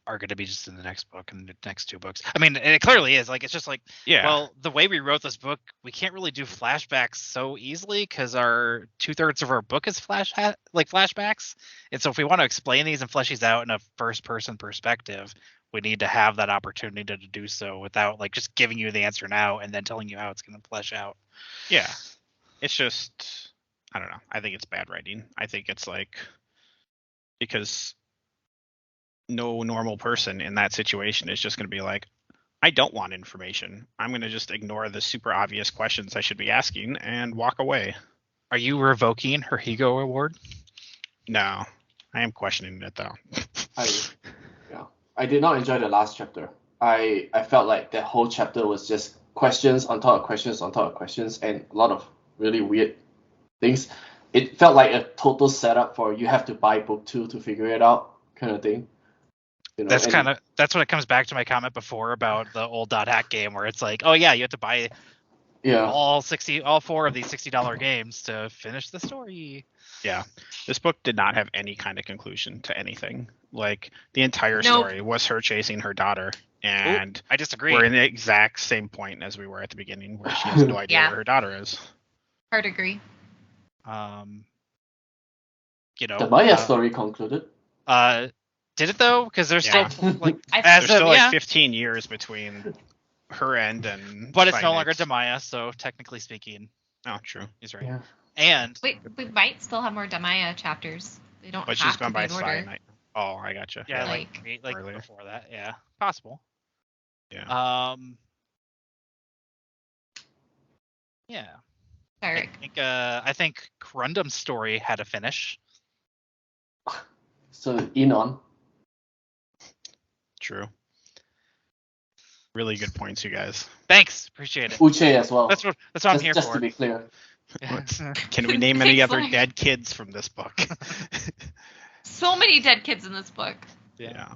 are going to be just in the next book and the next two books. I mean, it clearly is. Like, it's just like, Yeah. well, the way we wrote this book, we can't really do flashbacks so easily because our 2/3 of our book is flashbacks. And so if we want to explain these and flesh these out in a first-person perspective, we need to have that opportunity to do so without like just giving you the answer now and then telling you how it's going to flesh out. Yeah. It's just, I don't know. I think it's bad writing. I think it's like, because no normal person in that situation is just going to be like, I don't want information. I'm going to just ignore the super obvious questions I should be asking and walk away. Are you revoking her Hugo Award? No, I am questioning it though. I did not enjoy the last chapter. I felt like that whole chapter was just questions on top of questions on top of questions and a lot of really weird things. It felt like a total setup for you have to buy book 2 to figure it out kind of thing. You know, That's when it comes back to my comment before about the old dot hack game where it's like, oh yeah, you have to buy all 4 of these $60 games to finish the story. Yeah, this book did not have any kind of conclusion to anything. Like the entire story was her chasing her daughter, and I disagree. We're in the exact same point as we were at the beginning, where she has no idea where her daughter is. Hard agree. You know, the Maya story concluded. Did it though? Because there's still like there's still like 15 years between her end and. But it's no longer Demaya, so technically speaking. Oh, true. He's right. Yeah. And we might still have more Demaya chapters. They don't. But have she's gone to by be in order. cyanide. Oh, I gotcha. Yeah, like earlier. before that. Yeah, possible. Yeah. Yeah. Eric. I think Corundum's story had a finish. So Enon. True. Really good points, you guys. Thanks, appreciate it. Uche as well. That's what I'm here just for. To be clear. Can we name any other dead kids from this book? So many dead kids in this book. Yeah.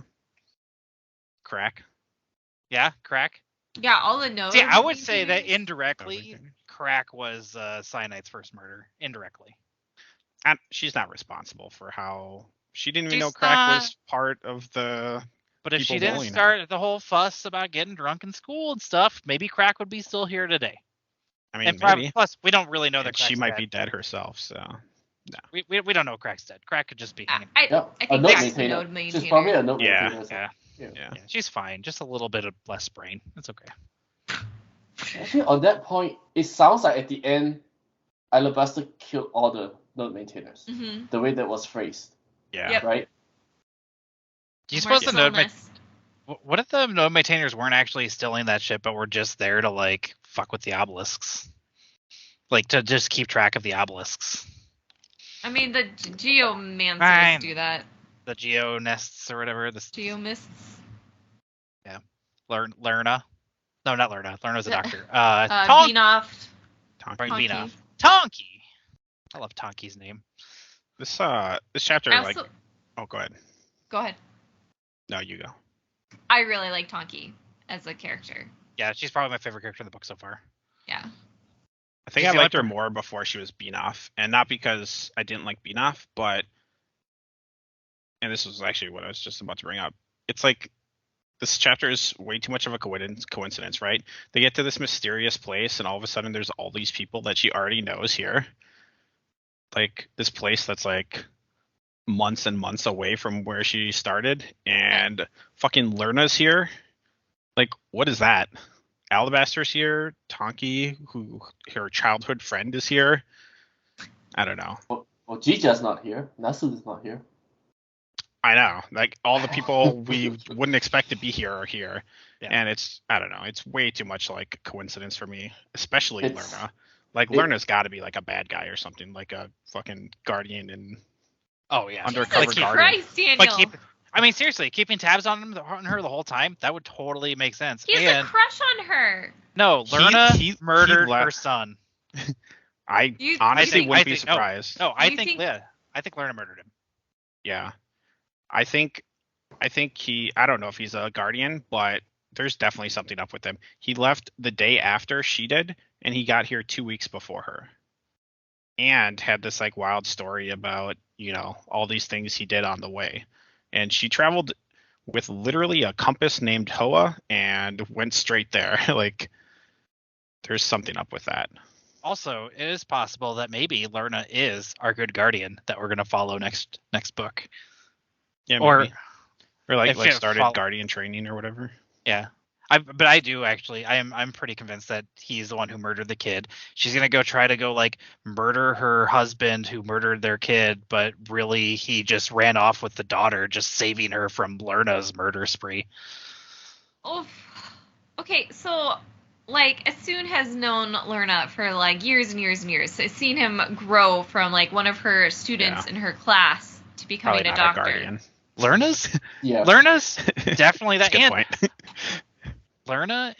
Crack. Yeah, Crack. Yeah, all the nodes. See, I would say that indirectly, Crack was Cyanide's first murder. Indirectly. And she's not responsible for how... She didn't even know Crack was part of the... But if she didn't start the whole fuss about getting drunk in school and stuff, maybe Crack would be still here today. I mean, and maybe. Plus, we don't really know that she might be dead herself, so... No. We don't know Crack's dead. Crack could just be hanging. I think that's the node maintainer. She's probably a node maintainer. Yeah. She's fine. Just a little bit of less brain. It's okay. Actually, on that point, it sounds like at the end, Alabaster killed all the node maintainers. Mm-hmm. The way that was phrased. Yeah. Yep. Right? Do you suppose the node what if the node maintainers weren't actually stealing that shit, but were just there to like fuck with the obelisks? Like to just keep track of the obelisks. I mean, the geomancers do that. The geo nests or whatever. The geomists. Yeah. Lerna. No, not Lerna. Lerna's a doctor. Beanoff. Beanoff. Tonky. I love Tonky's name. This chapter Oh, go ahead. Go ahead. No, you go. I really like Tonky as a character. Yeah, she's probably my favorite character in the book so far. Yeah. I think I liked her more before she was Beanoff, and not because I didn't like Beanoff, but, and this was actually what I was just about to bring up. It's like this chapter is way too much of a coincidence, right? They get to this mysterious place, and all of a sudden there's all these people that she already knows here. Like this place that's like months and months away from where she started, and fucking Lerna's here. Like, what is that? Alabaster's here. Tonky, who her childhood friend, is here. I don't know. Well, Jija's not here. Nasu is not here. I know. Like, all the people we wouldn't expect to be here are here. Yeah. And it's, I don't know, it's way too much like coincidence for me, especially Lerna. Like, Lerna's got to be like a bad guy or something, like a fucking guardian and undercover Jesus guardian. Christ, Daniel. I mean, seriously, keeping tabs on her the whole time, that would totally make sense. He has a crush on her. No, Lerna murdered her son. I honestly wouldn't be surprised. I think Lerna murdered him. Yeah. I think he, I don't know if he's a guardian, but there's definitely something up with him. He left the day after she did, and he got here 2 weeks before her. And had this like wild story about, all these things he did on the way. And she traveled with literally a compass named Hoa and went straight there. Like, there's something up with that. Also, it is possible that maybe Lerna is our good guardian that we're going to follow next book. Yeah, Or- maybe. Or like if you started follow- guardian training or whatever. Yeah. But I do actually. I'm pretty convinced that he's the one who murdered the kid. She's gonna try to go like murder her husband who murdered their kid, but really he just ran off with the daughter, just saving her from Lerna's murder spree. Oh, okay. So, like, Asun has known Lerna for like years and years and years. So, I've seen him grow from like one of her students in her class to becoming Probably a not doctor. a guardian. Lerna's? Yeah. Lerna's definitely That's that. a good And point. Lerna,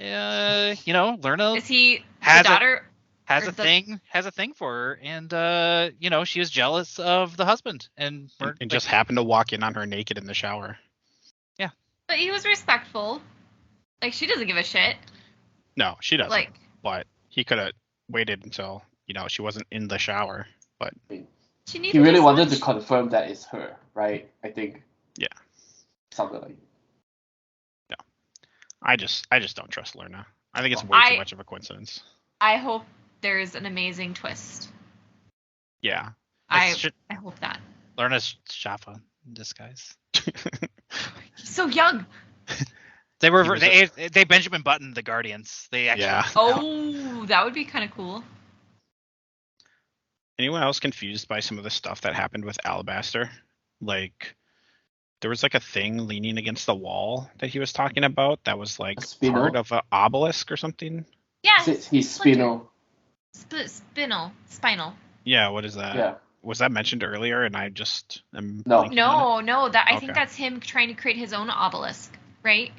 Lerna Is he Has the a- daughter? has or a the- thing for her, and she was jealous of the husband and And just happened to walk in on her naked in the shower. But he was respectful. Like, she doesn't give a shit. No, she doesn't. Like, But he could have waited until, she wasn't in the shower. But she needed He really to wanted to switch. confirm that it's her, right? I think. Yeah. Something like. I just don't trust Lerna. I think it's way too much of a coincidence. I hope there's an amazing twist. Yeah. I hope that. Lerna's Shafa in disguise. He's so young. They were He was they Benjamin Button the Guardians. They actually. Yeah. Oh, that would be kind of cool. Anyone else confused by some of the stuff that happened with Alabaster? Like, there was like a thing leaning against the wall that he was talking about that was like A spinel? part of an obelisk or something. Yeah, He's spinal. Spinal. Yeah, what is that? Yeah. Was that mentioned earlier and I just am No. blanking on it? No, that I think Okay. that's him trying to create his own obelisk, right?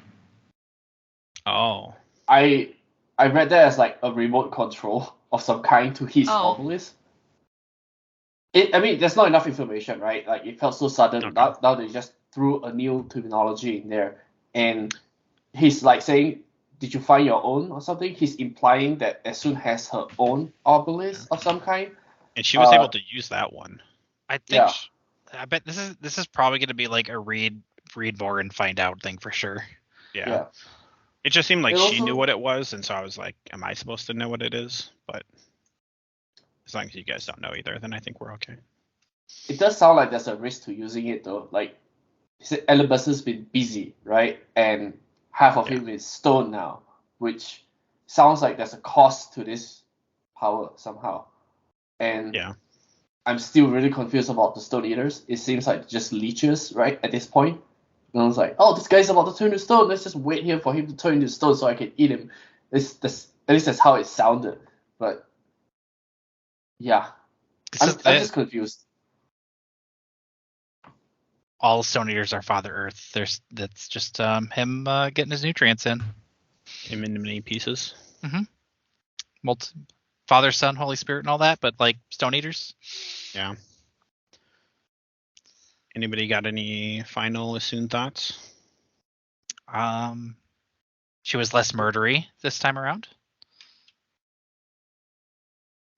Oh. I read that as like a remote control of some kind to his Oh. obelisk. There's not enough information, right? Like, it felt so sudden. Okay. Now they just threw a new terminology in there, and he's like saying, "Did you find your own?" or something. He's implying that Esun has her own obelisk of some kind. And she was able to use that one. I think. Yeah. I bet this is probably going to be like a read more and find out thing for sure. Yeah. It just seemed like It she also- knew what it was, and so I was like, am I supposed to know what it is? But as long as you guys don't know either, then I think we're okay. It does sound like there's a risk to using it though. Like, he said Alabaster's been busy, right? And half of him is stone now, which sounds like there's a cost to this power somehow. And Yeah. I'm still really confused about the Stone Eaters. It seems like just leeches, right, at this point. And I was like, oh, this guy's about to turn to stone. Let's just wait here for him to turn into stone so I can eat him. At least that's how it sounded. But yeah, I'm just confused. All Stone Eaters are Father Earth. That's just him getting his nutrients in. Him in many pieces. Father, Son, Holy Spirit, and all that, but like Stone Eaters. Yeah. Anybody got any final Asun thoughts? She was less murdery this time around.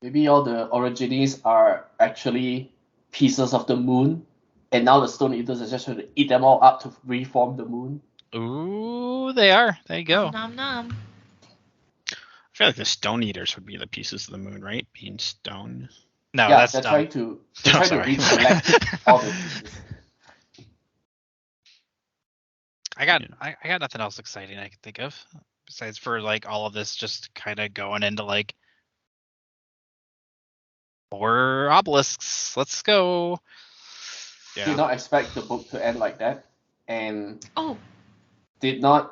Maybe all the Origines are actually pieces of the moon, and now the Stone Eaters are just trying to eat them all up to reform the moon. Ooh, they are. There you go. Nom nom. I feel like the Stone Eaters would be the pieces of the moon, right? Being stone. No, Yeah, that's they're dumb. trying to sorry. recollect all the pieces. I got nothing else exciting I can think of besides for like all of this just kind of going into like more obelisks. Let's go. Did not expect the book to end like that, and Oh, did not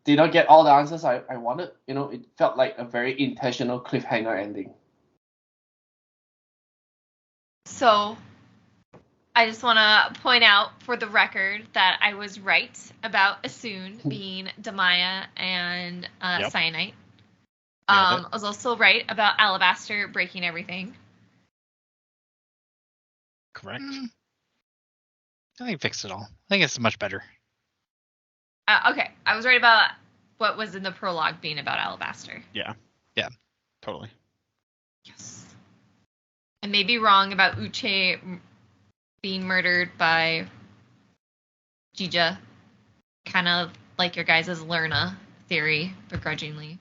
get all the answers I wanted. It felt like a very intentional cliffhanger ending. so I just want to point out for the record that I was right about Asun being Damaya and Yep. Cyanite. Nailed it. I was also right about Alabaster breaking everything. Correct. I think fixed it all. I think it's much better. Okay, I was right about what was in the prologue being about Alabaster. Yeah. Totally. Yes. I may be wrong about Uche being murdered by Jija. kind of like your guys' Lerna theory, begrudgingly.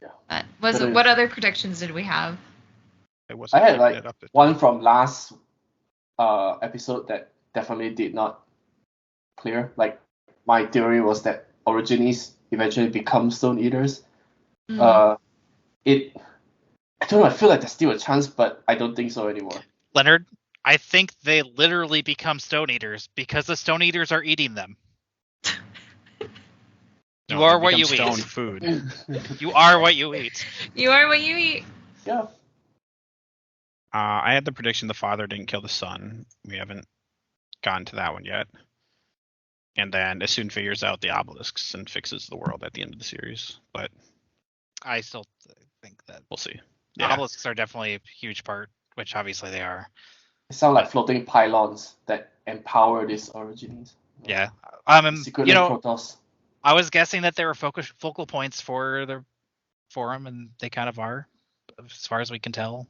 Yeah. But what other predictions did we have? I wasn't I had keeping like it up to one from last episode that definitely did not clear. Like my theory was that Origines eventually become Stone Eaters. I don't know. I feel like there's still a chance, but I don't think so anymore. Leonard, I think they literally become Stone Eaters because the Stone Eaters are eating them. No, You are they what you become eat. stone food. You are what you eat. You are what you eat. Yeah. I had the prediction the father didn't kill the son. We haven't gotten to that one yet. And then Asun figures out the obelisks and fixes the world at the end of the series. But I still think that we'll see. obelisks are definitely a huge part, which obviously they are. It sounds like floating pylons that empower these Origines. Yeah. Secretly Protoss. I was guessing that they were focal points for the forum, and they kind of are, as far as we can tell.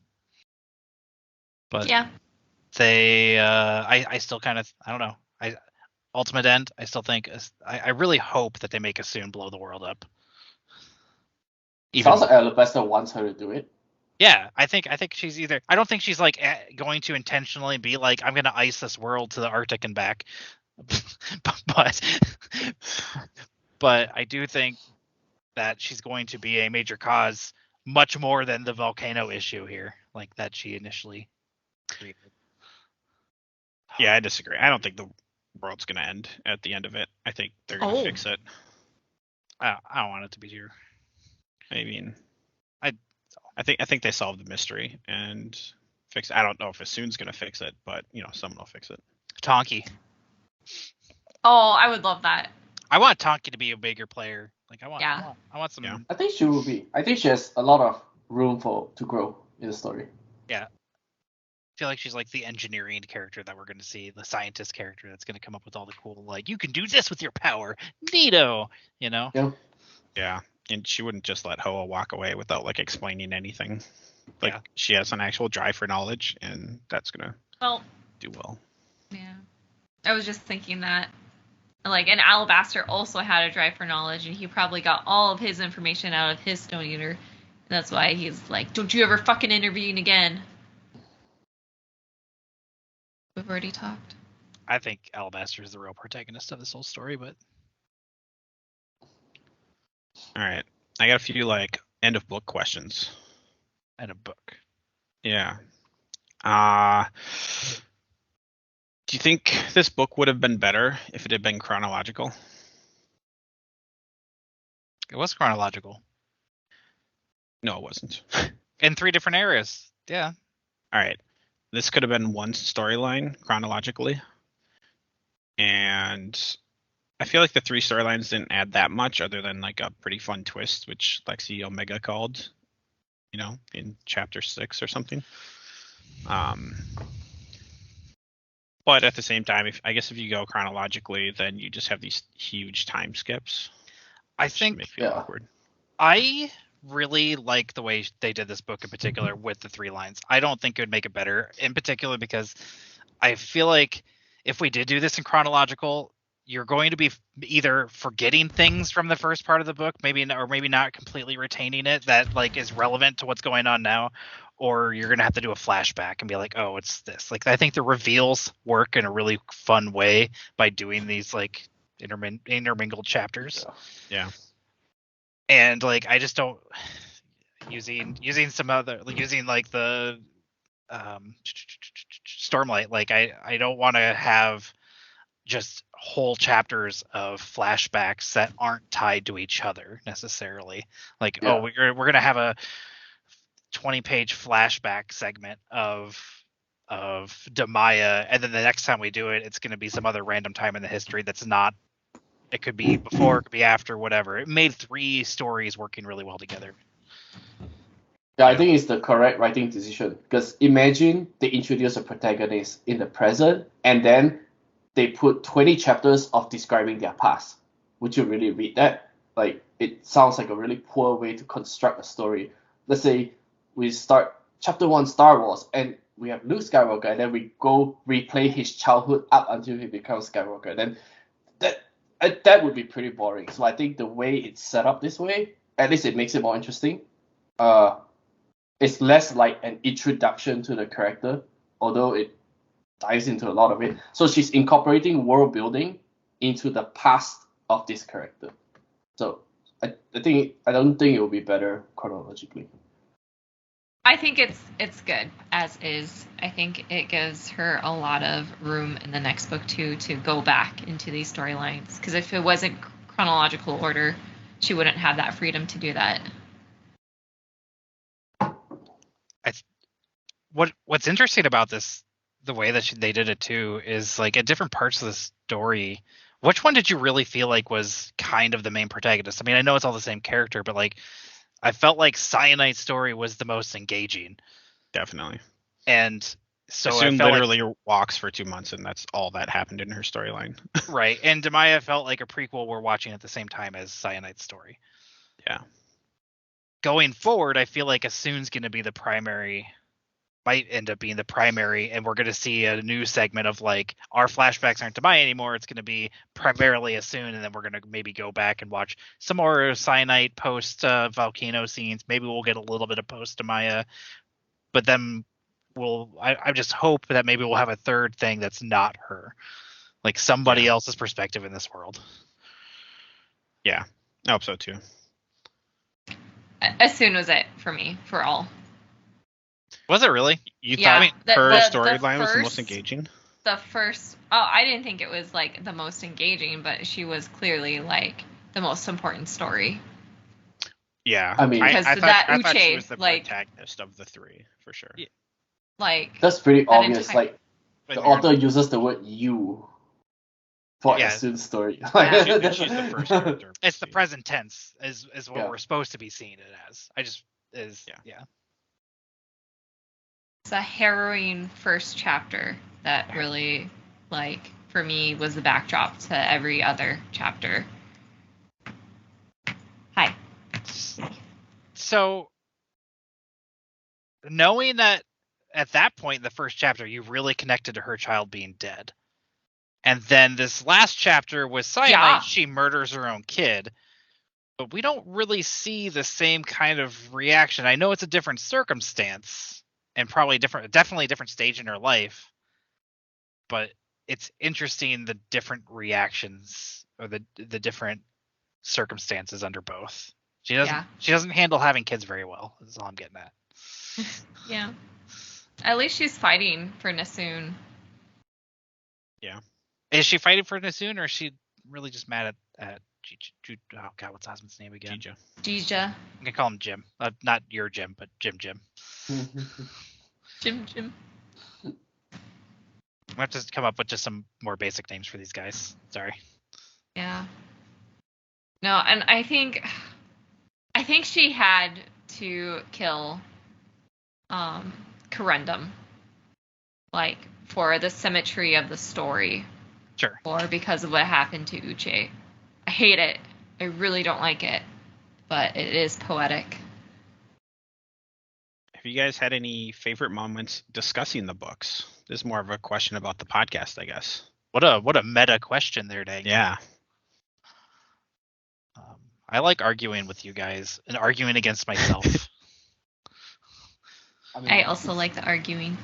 But Yeah. they, I still kind of, I don't know. Ultimate End, I still think, I really hope that they make Asun blow the world up. Sounds like Alabaster wants her to do it. Yeah, I think she's either. I don't think she's like going to intentionally be like, I'm going to ice this world to the Arctic and back, but I do think that she's going to be a major cause, much more than the volcano issue here, like that she initially created. Yeah, I disagree. I don't think the world's gonna end at the end of it. I think they're gonna fix it. I don't want it to be here. I mean, I think they solved the mystery and fix it. I don't know if Asun's gonna fix it, but someone will fix it. Tonki. Oh, I would love that. I want Tonki to be a bigger player. Like I want some. Yeah. I think she will be. I think she has a lot of room to grow in the story. Yeah. I feel like she's like the engineering character that we're going to see, the scientist character that's going to come up with all the cool, like, you can do this with your power, neato, Yeah. Yeah, and she wouldn't just let Hoa walk away without like explaining anything. Like she has an actual drive for knowledge, and that's gonna do well. Yeah, I was just thinking that, like, and Alabaster also had a drive for knowledge, and he probably got all of his information out of his Stone Eater, and that's why he's like, "Don't you ever fucking intervene again." We've already talked. I think Alabaster is the real protagonist of this whole story, but all right, I got a few like end of book questions. End of book. Yeah. Do you think this book would have been better if it had been chronological? It was chronological. No, it wasn't. In 3 different areas. Yeah. All right. This could have been one storyline chronologically. And I feel like the 3 storylines didn't add that much other than like a pretty fun twist, which Lexi Omega called, in chapter 6 or something. But at the same time, if you go chronologically, then you just have these huge time skips. I think make it awkward. I really like the way they did this book in particular with the 3 lines. I don't think it would make it better, in particular because I feel like if we did do this in chronological, you're going to be either forgetting things from the first part of the book, maybe not completely retaining it that like is relevant to what's going on now, or you're going to have to do a flashback and be like, oh, it's this. Like, I think the reveals work in a really fun way by doing these like intermingled chapters. Yeah. And like, I just don't using some other, using like the Stormlight. Like, I don't want to have just whole chapters of flashbacks that aren't tied to each other necessarily. Like, we're gonna have a 20-page flashback segment of Demaya, and then the next time we do it, it's going to be some other random time in the history that's not. It could be before, it could be after, whatever. It made 3 stories working really well together. Yeah, I think it's the correct writing decision, because imagine they introduce a protagonist in the present and then they put 20 chapters of describing their past. Would you really read that? Like, it sounds like a really poor way to construct a story. Let's say we start chapter 1 Star Wars and we have Luke Skywalker, and then we go replay his childhood up until he becomes Skywalker. Then that would be pretty boring. So I think the way it's set up this way, at least it makes it more interesting. It's less like an introduction to the character, although it dives into a lot of it. So she's incorporating world building into the past of this character. So I don't think it will be better chronologically. I think it's good as is. I think it gives her a lot of room in the next book too to go back into these storylines. Because if it wasn't chronological order, she wouldn't have that freedom to do that. What's interesting about this, the way that they did it too, is like at different parts of the story. Which one did you really feel like was kind of the main protagonist? I mean, I know it's all the same character, but like I felt like Cyanite's story was the most engaging. Definitely. And so Assume I felt literally walks for 2 months, and that's all that happened in her storyline. right. And Demaya felt like a prequel we're watching at the same time as Cyanite's story. Yeah. Going forward, I feel like Asun's going to be the primary, might end up being the primary, and we're going to see a new segment of like our flashbacks aren't Demaya anymore. It's going to be primarily Asun, and then we're going to maybe go back and watch some more Cyanite post volcano scenes. Maybe we'll get a little bit of post Demaya, but then I just hope that maybe we'll have a third thing that's not her, like somebody else's perspective in this world. Yeah, I hope so too. Asun was it for me for all. Was it really? You Yeah, thought her the storyline was the most first- engaging? The first, I didn't think it was like the most engaging, but she was clearly like the most important story. Yeah, I mean- Because I that thought she Uche, was the like- protagonist of the three for sure. Yeah. Like That's pretty That obvious. entire- Like But the you're- author uses the word "you" for Yeah. Asun's story. Yeah. She's the first character. It's the present tense is what Yeah. we're supposed to be seeing it as. Yeah. it's a harrowing first chapter that really, like, for me was the backdrop to every other chapter. Hi. So knowing that at that point in the first chapter you really connected to her child being dead, and then this last chapter with Cyanite, Yeah. she murders her own kid, but we don't really see the same kind of reaction. I know it's a different circumstance and definitely a different stage in her life, but it's interesting the different reactions or the different circumstances under both. She doesn't handle having kids very well. That's all I'm getting at. Yeah. At least she's fighting for Nasoon. Is she fighting for Nasoon, or is she really just mad at oh god, what's husband's name again? Jija. Jija. I'm gonna call him Jim. Not your Jim, but Jim. Jim. I'm gonna have to come up with just some more basic names for these guys. Sorry. Yeah. No, and I think she had to kill Corundum, like, for the symmetry of the story, Sure. or because of what happened to Uche. I hate it. I really don't like it, but it is poetic. Have you guys had any favorite moments discussing the books? This is more of a question about the podcast, I guess. What a meta question there, Dang. Yeah. I like arguing with you guys and arguing against myself. I also like the arguing.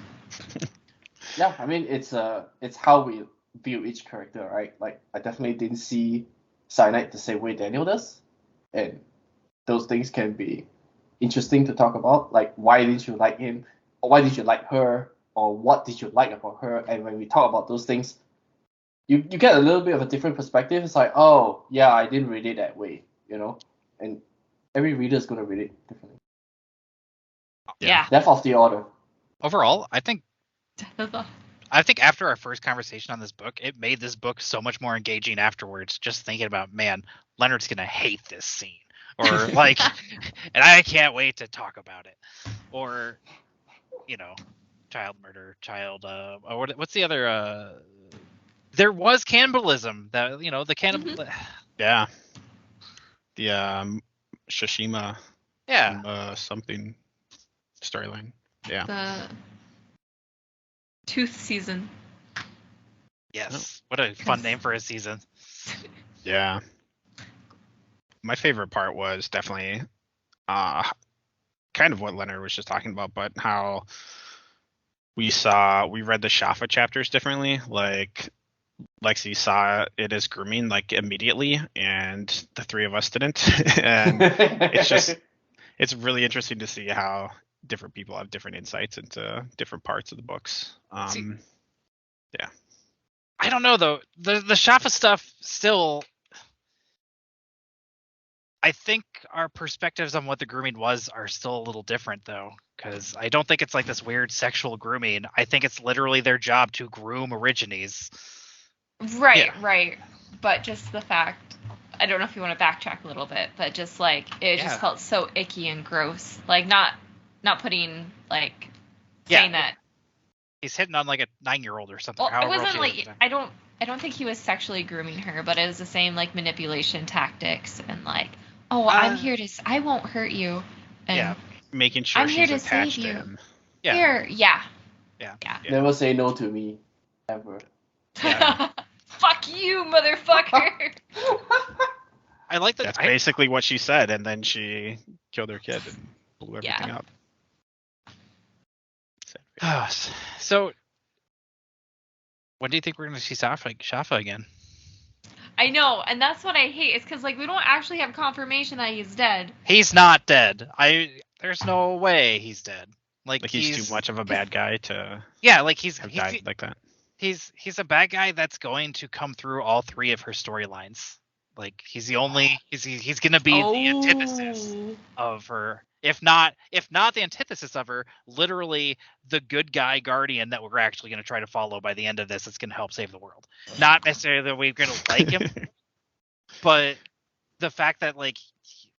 Yeah, I mean it's how we view each character, right? Like I definitely didn't see Cyanite the same way Daniel does, and those things can be interesting to talk about. Like why didn't you like him, or why did you like her, or what did you like about her? And when we talk about those things, you get a little bit of a different perspective. It's like, oh yeah, I didn't read it that way, and every reader is gonna read it differently. Yeah. Death of the Order. Overall, I think after our first conversation on this book, it made this book so much more engaging afterwards. Just thinking about, man, Leonard's gonna hate this scene, or like, and I can't wait to talk about it, or child murder, or what's the other? There was cannibalism. That the cannibal. Yeah. The Shishima. Yeah. Something storyline. Yeah. The tooth season. Yes. What a fun name for a season. Yeah. My favorite part was definitely kind of what Leonard was just talking about, but how we read the Shafa chapters differently. Like Lexi saw it as grooming like immediately, and the three of us didn't. And it's really interesting to see how different people have different insights into different parts of the books. Yeah. I don't know though. The Shafa stuff still. I think our perspectives on what the grooming was are still a little different though, because I don't think it's like this weird sexual grooming. I think it's literally their job to groom Origines. Right, right. But just the fact, I don't know if you want to backtrack a little bit, but just like it just felt so icky and gross. Like not putting like saying that he's hitting on like a 9-year-old or something. Well, it wasn't like I don't think he was sexually grooming her, but it was the same like manipulation tactics and like, oh, I'm here to, I won't hurt you. And making sure I'm she's here to attached save to you. him. Here, yeah. Never say no to me, ever. Yeah. Fuck you, motherfucker. I like that. That's basically what she said, and then she killed her kid and blew everything up. So, when do you think we're going to see Shafa again? I know, and that's what I hate. It's because like we don't actually have confirmation that he's dead. He's not dead. There's no way he's dead. Like he's too much of a bad guy to. Yeah, like he's died like that. He's a bad guy that's going to come through all three of her storylines. Like he's the only he's going to be the antithesis of her. If not the antithesis of her, literally the good guy guardian that we're actually going to try to follow by the end of this. That's going to help save the world. Not necessarily that we're going to like him, but the fact that like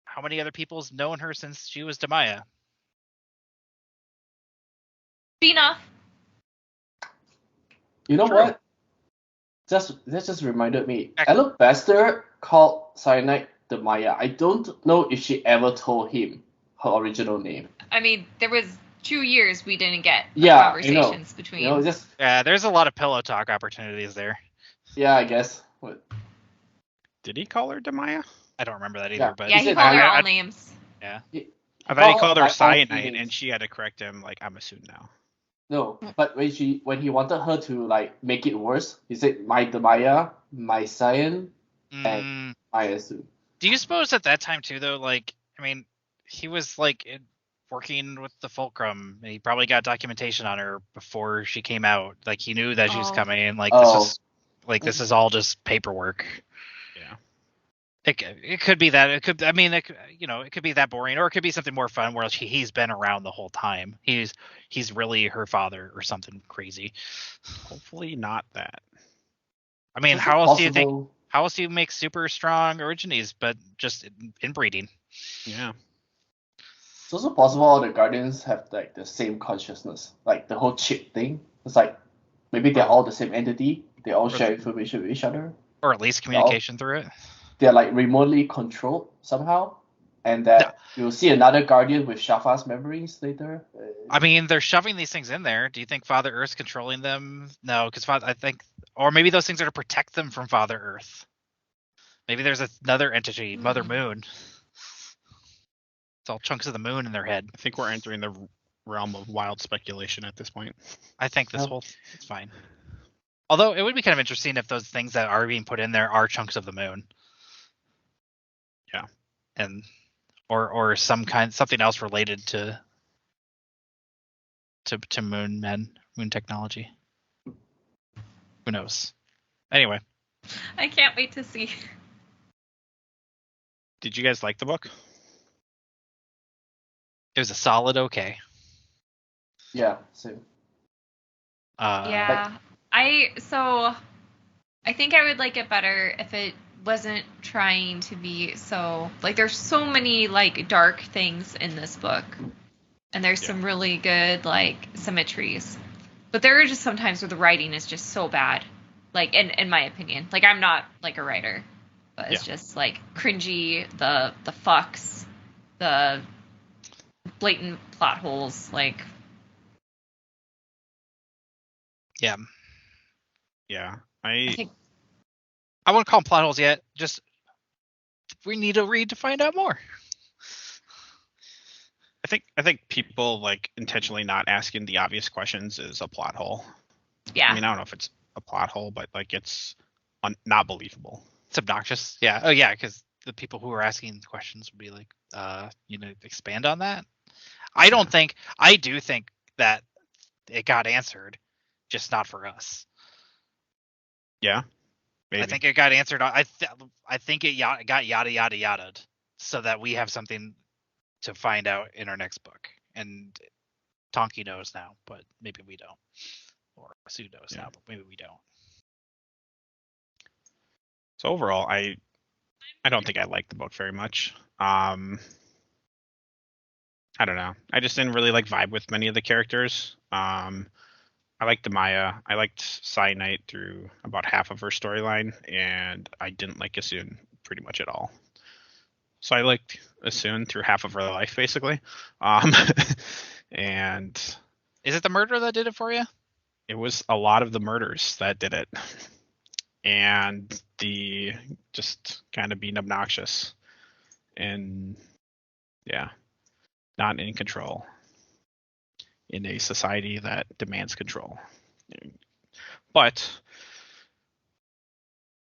how many other people's known her since she was Demaya? Enough. You know what? That just reminded me. Alabaster called Cyanide Demaya. I don't know if she ever told him her original name. I mean, there was 2 years we didn't get conversations between. You know, there's a lot of pillow talk opportunities there. Yeah, I guess. What? Did he call her Demaya? I don't remember that either. But he called her all names. Yeah. I thought he called her Cyanide, and she had to correct him. Like, I'm a student now. No, but when he wanted her to like make it worse, he said my Demaya, my Cyan, and my Asu. Do you suppose at that time too, though? Like, I mean, he was like working with the Fulcrum, and he probably got documentation on her before she came out. Like, he knew that she was coming. Like, this is all just paperwork. Yeah. It could be that. It could. I mean, it could be that boring, or it could be something more fun where he's been around the whole time. He's really her father or something crazy. Hopefully not that. I mean, how else do you make super strong Origines but just inbreeding? Yeah. It's also possible all the Guardians have like the same consciousness, like the whole chip thing. It's like maybe they're all the same entity. They all share information with each other, or at least communication through it. They're like remotely controlled somehow, and that you'll see another Guardian with Shafa's memories later. I mean, they're shoving these things in there. Do you think Father Earth's controlling them? No, because I think, or maybe those things are to protect them from Father Earth. Maybe there's another entity, Mother Moon. It's all chunks of the moon in their head. I think we're entering the realm of wild speculation at this point. I think it's fine. Although it would be kind of interesting if those things that are being put in there are chunks of the moon. Yeah. And or something else related to moon technology. Who knows? Anyway. I can't wait to see. Did you guys like the book? It was a solid okay. Yeah, same. I think I would like it better if it wasn't trying to be so like there's so many like dark things in this book, and there's some really good like symmetries, but there are just sometimes where the writing is just so bad, like in my opinion. Like I'm not like a writer, but it's just like cringy, the fucks, the blatant plot holes, like yeah. I I won't call them plot holes yet. Just we need to read to find out more. I think people like intentionally not asking the obvious questions is a plot hole. Yeah. I mean, I don't know if it's a plot hole, but like it's not believable. It's obnoxious. Yeah. Oh yeah, because the people who are asking questions would be like, expand on that. I do think that it got answered, just not for us. Yeah. Maybe. I think it got answered. I think it got yada yada yada, so that we have something to find out in our next book. And Tonki knows now, but maybe we don't. Or Sue knows now, but maybe we don't. So overall, I don't think I liked the book very much. I don't know. I just didn't really like vibe with many of the characters. I liked Amaya. I liked Cyanite through about half of her storyline, and I didn't like Asun pretty much at all. So I liked Asun through half of her life, basically. And is it the murder that did it for you? It was a lot of the murders that did it. And the just kind of being obnoxious and not in control in a society that demands control. But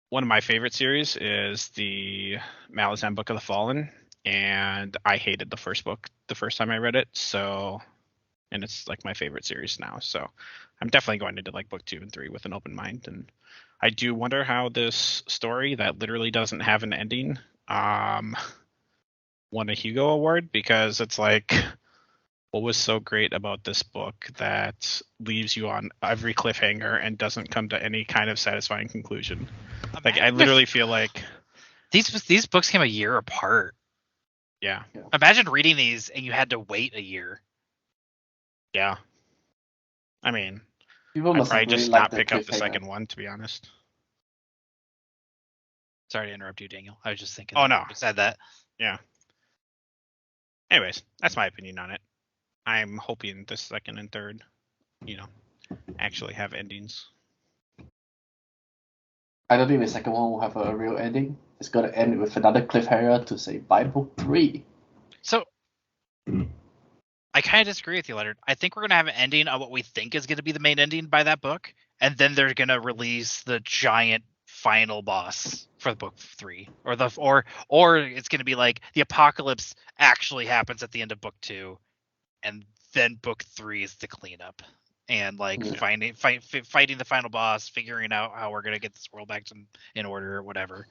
one of my favorite series is the Malazan Book of the Fallen, and I hated the first book the first time I read it, and it's like my favorite series now. So I'm definitely going into like book 2 and 3 with an open mind, and I do wonder how this story that literally doesn't have an ending won a Hugo Award, because it's like, what was so great about this book that leaves you on every cliffhanger and doesn't come to any kind of satisfying conclusion? Like, I literally feel like these books came a year apart. Yeah. Imagine reading these and you had to wait a year. Yeah. I mean, People I'd must probably have really just liked not pick up the cliffhanger. second one, to be honest. Sorry to interrupt you, Daniel. I was just thinking. Oh, no. You said that. Yeah. Anyways, that's my opinion on it. I'm hoping the second and third, actually have endings. I don't think the second one will have a real ending. It's going to end with another cliffhanger to say by book 3. So, I kind of disagree with you, Leonard. I think we're going to have an ending on what we think is going to be the main ending by that book, and then they're going to release the giant final boss for book 3, or it's going to be like the apocalypse actually happens at the end of book 2, and then book 3 is the cleanup. And like fighting the final boss, figuring out how we're gonna get this world back in order or whatever.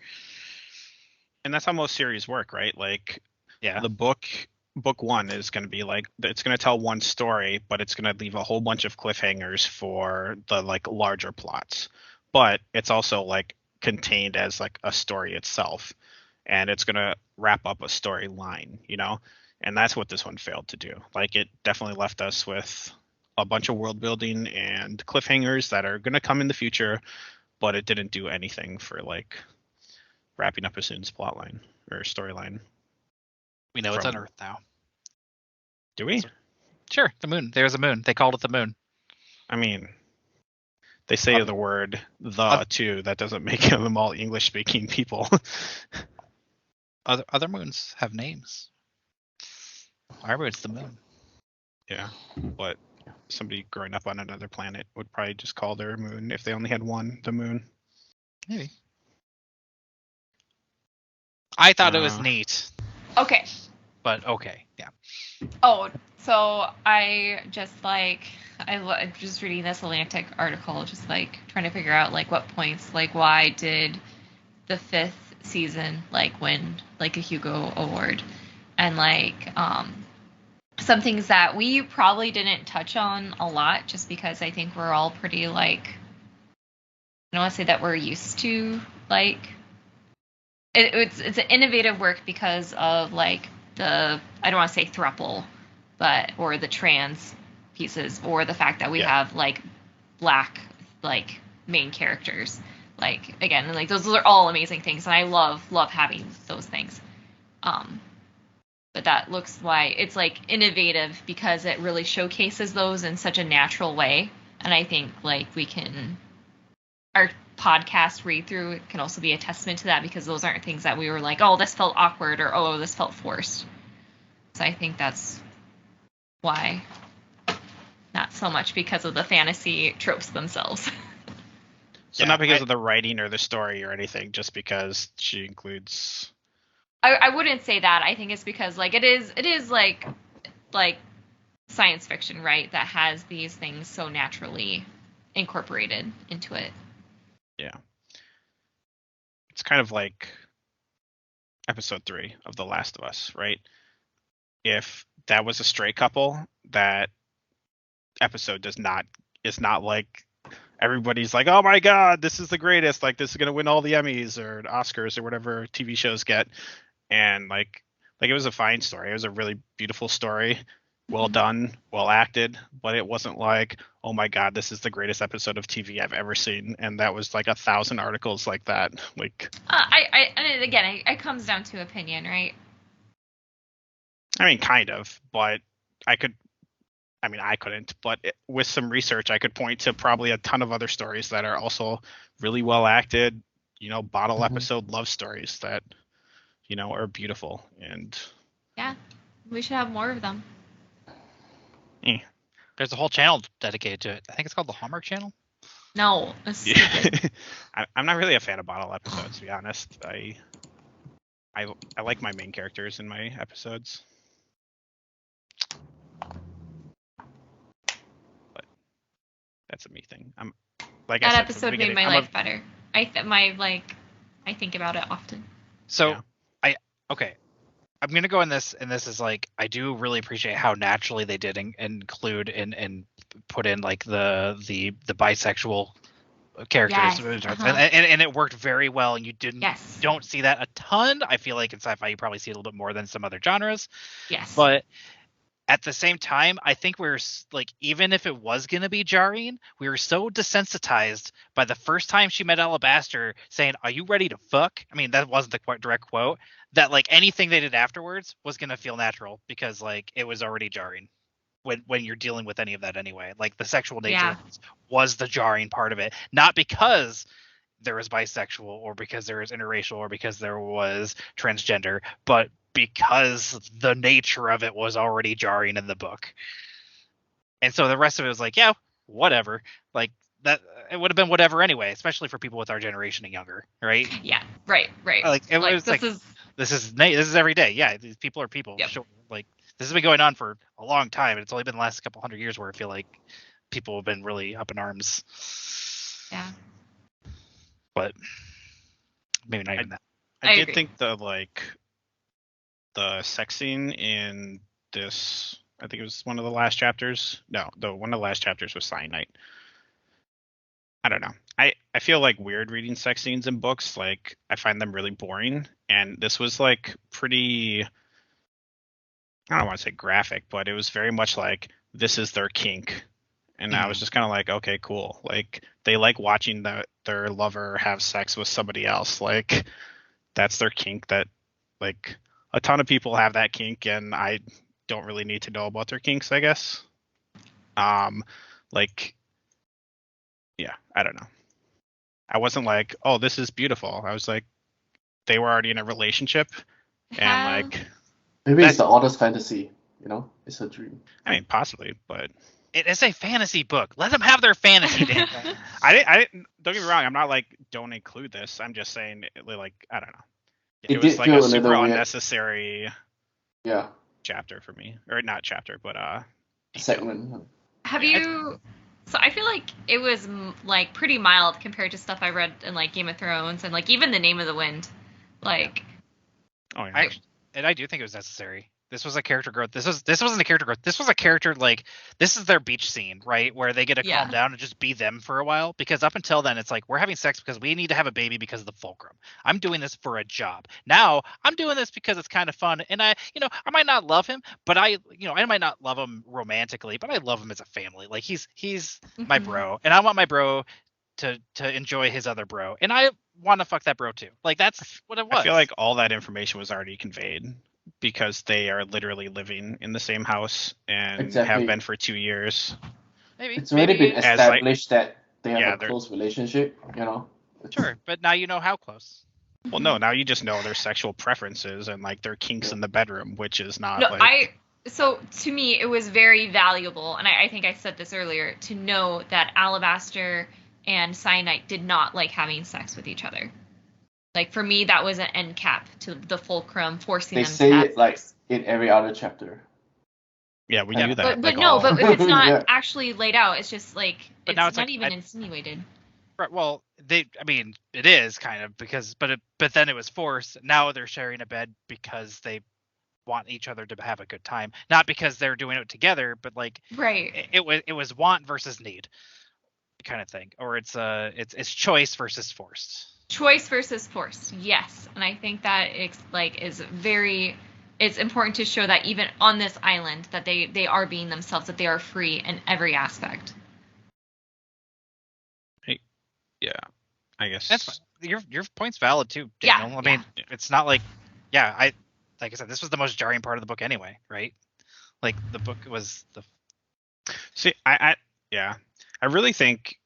And that's how most series work, right? Like, yeah, the book 1 is going to be like, it's going to tell one story, but it's going to leave a whole bunch of cliffhangers for the like larger plots. But it's also like contained as like a story itself, and it's going to wrap up a storyline, And that's what this one failed to do. Like, it definitely left us with a bunch of world building and cliffhangers that are going to come in the future, but it didn't do anything for like wrapping up Asun's plotline or storyline. We know it's on Earth now. Do we? Sure, the moon. There's a moon. They called it the moon. I mean, they say the word "the" too. That doesn't make them all English-speaking people. Other moons have names. Our moon's the moon. Yeah, but somebody growing up on another planet would probably just call their moon, if they only had one, the moon. Maybe. I thought it was neat. Okay. But okay, yeah. Oh, so I just just reading this Atlantic article, just like trying to figure out like what points, like why did the 5th season like win like a Hugo Award, and like some things that we probably didn't touch on a lot, just because I think we're all pretty like, I don't want to say that we're used to like it's an innovative work because of like the, I don't want to say throuple, or the trans pieces, or the fact that we have like black like main characters, like again, and like those are all amazing things, and I love having those things. But that looks why it's like innovative, because it really showcases those in such a natural way, and I think like our podcast read through can also be a testament to that, because those aren't things that we were like, oh, this felt awkward, or oh, this felt forced. So I think that's why, not so much because of the fantasy tropes themselves. So not because of the writing or the story or anything, just because she includes. I wouldn't say that. I think it's because like it is like science fiction, right? That has these things so naturally incorporated into it. Yeah. It's kind of like episode 3 of The Last of Us, right? If that was a straight couple, that episode is not like everybody's like, oh my god, this is the greatest, like this is gonna win all the Emmys or Oscars or whatever TV shows get. And like it was a fine story. It was a really beautiful story, well done, well acted, but it wasn't like, oh my god, this is the greatest episode of TV I've ever seen. And that was like 1,000 articles like that. Like and again, it comes down to opinion, right? I mean, kind of, but I couldn't, but with some research, I could point to probably a ton of other stories that are also really well acted, bottle episode love stories that, are beautiful. And yeah, we should have more of them. There's a whole channel dedicated to it. I think it's called the Hallmark Channel. No, that's stupid. I'm not really a fan of bottle episodes, to be honest. I like my main characters in my episodes. That's a me thing. I'm like that I said, episode made my life better. I think about it often. So yeah. I'm gonna go in this, and this is like, I do really appreciate how naturally they did include and put in like the bisexual characters, and it worked very well. And you don't see that a ton. I feel like in sci-fi you probably see it a little bit more than some other genres. Yes, but at the same time, I think we're like, even if it was going to be jarring, we were so desensitized by the first time she met Alabaster saying, "Are you ready to fuck?" I mean, that wasn't the direct quote, that like anything they did afterwards was going to feel natural, because like it was already jarring when you're dealing with any of that anyway. Like the sexual nature was the jarring part of it, not because there was bisexual or because there was interracial or because there was transgender, but because the nature of it was already jarring in the book. And so the rest of it was like, yeah, whatever. Like that, it would have been whatever anyway, especially for people with our generation and younger, right? Yeah, right. Like it was like, this is every day. Yeah, these people are people. Yep. Sure, like this has been going on for a long time, and it's only been the last couple hundred years where I feel like people have been really up in arms. Yeah. But maybe not even that. I did think the sex scene in this, I think it was one of the last chapters. No, one of the last chapters was Cyanide. I don't know. I feel like weird reading sex scenes in books. Like I find them really boring, and this was like pretty, I don't want to say graphic, but it was very much like this is their kink. And I was just kind of like, okay, cool. Like they like watching their lover have sex with somebody else. Like that's their kink. That like a ton of people have that kink, and I don't really need to know about their kinks, I guess. Like, yeah, I don't know. I wasn't like, oh, this is beautiful. I was like, they were already in a relationship, and like maybe it's the author's fantasy. It's a dream. I mean, possibly, but it is a fantasy book. Let them have their fantasy. I don't get me wrong. I'm not like don't include this. I'm just saying, like, I don't know. It was like a super unnecessary chapter for me, or not chapter, but segment. Have you? So I feel like it was like pretty mild compared to stuff I read in like Game of Thrones and like even The Name of the Wind. Like, oh yeah, I do think it was necessary. This was a character growth. This wasn't a character growth. This was a character, like, this is their beach scene, right? Where they get to calm down and just be them for a while. Because up until then, it's like, we're having sex because we need to have a baby because of the fulcrum. I'm doing this for a job. Now, I'm doing this because it's kind of fun. And I might not love him, but I might not love him romantically, but I love him as a family. Like, he's my bro. And I want my bro to enjoy his other bro. And I want to fuck that bro too. Like, that's what it was. I feel like all that information was already conveyed, because they are literally living in the same house and have been for 2 years. It's already been established that they have a close relationship, Sure, but now you know how close. Well, no, now you just know their sexual preferences and like their kinks in the bedroom, which is not No, like. So to me, it was very valuable, and I think I said this earlier, to know that Alabaster and Cyanite did not like having sex with each other. Like, for me, that was an end cap to the Fulcrum, forcing They them say to have it like sex. in every other chapter. Yeah, we Yeah. knew that. But like, no, all- but if it's not Yeah. actually laid out, it's just like, But it's now not it's like, even insinuated. Right, well, it is kind of because, but then it was forced. Now they're sharing a bed because they want each other to have a good time, not because they're doing it together, but like Right. it was want versus need kind of thing, or it's choice versus forced. Choice versus forced, yes. And I think that it's important to show that even on this island, that they are being themselves, that they are free in every aspect. Yeah, I guess. That's fine. Your point's valid too, Yeah, Daniel. I mean, it's not like, like I said, this was the most jarring part of the book anyway, right? Like the book was the. See, I really think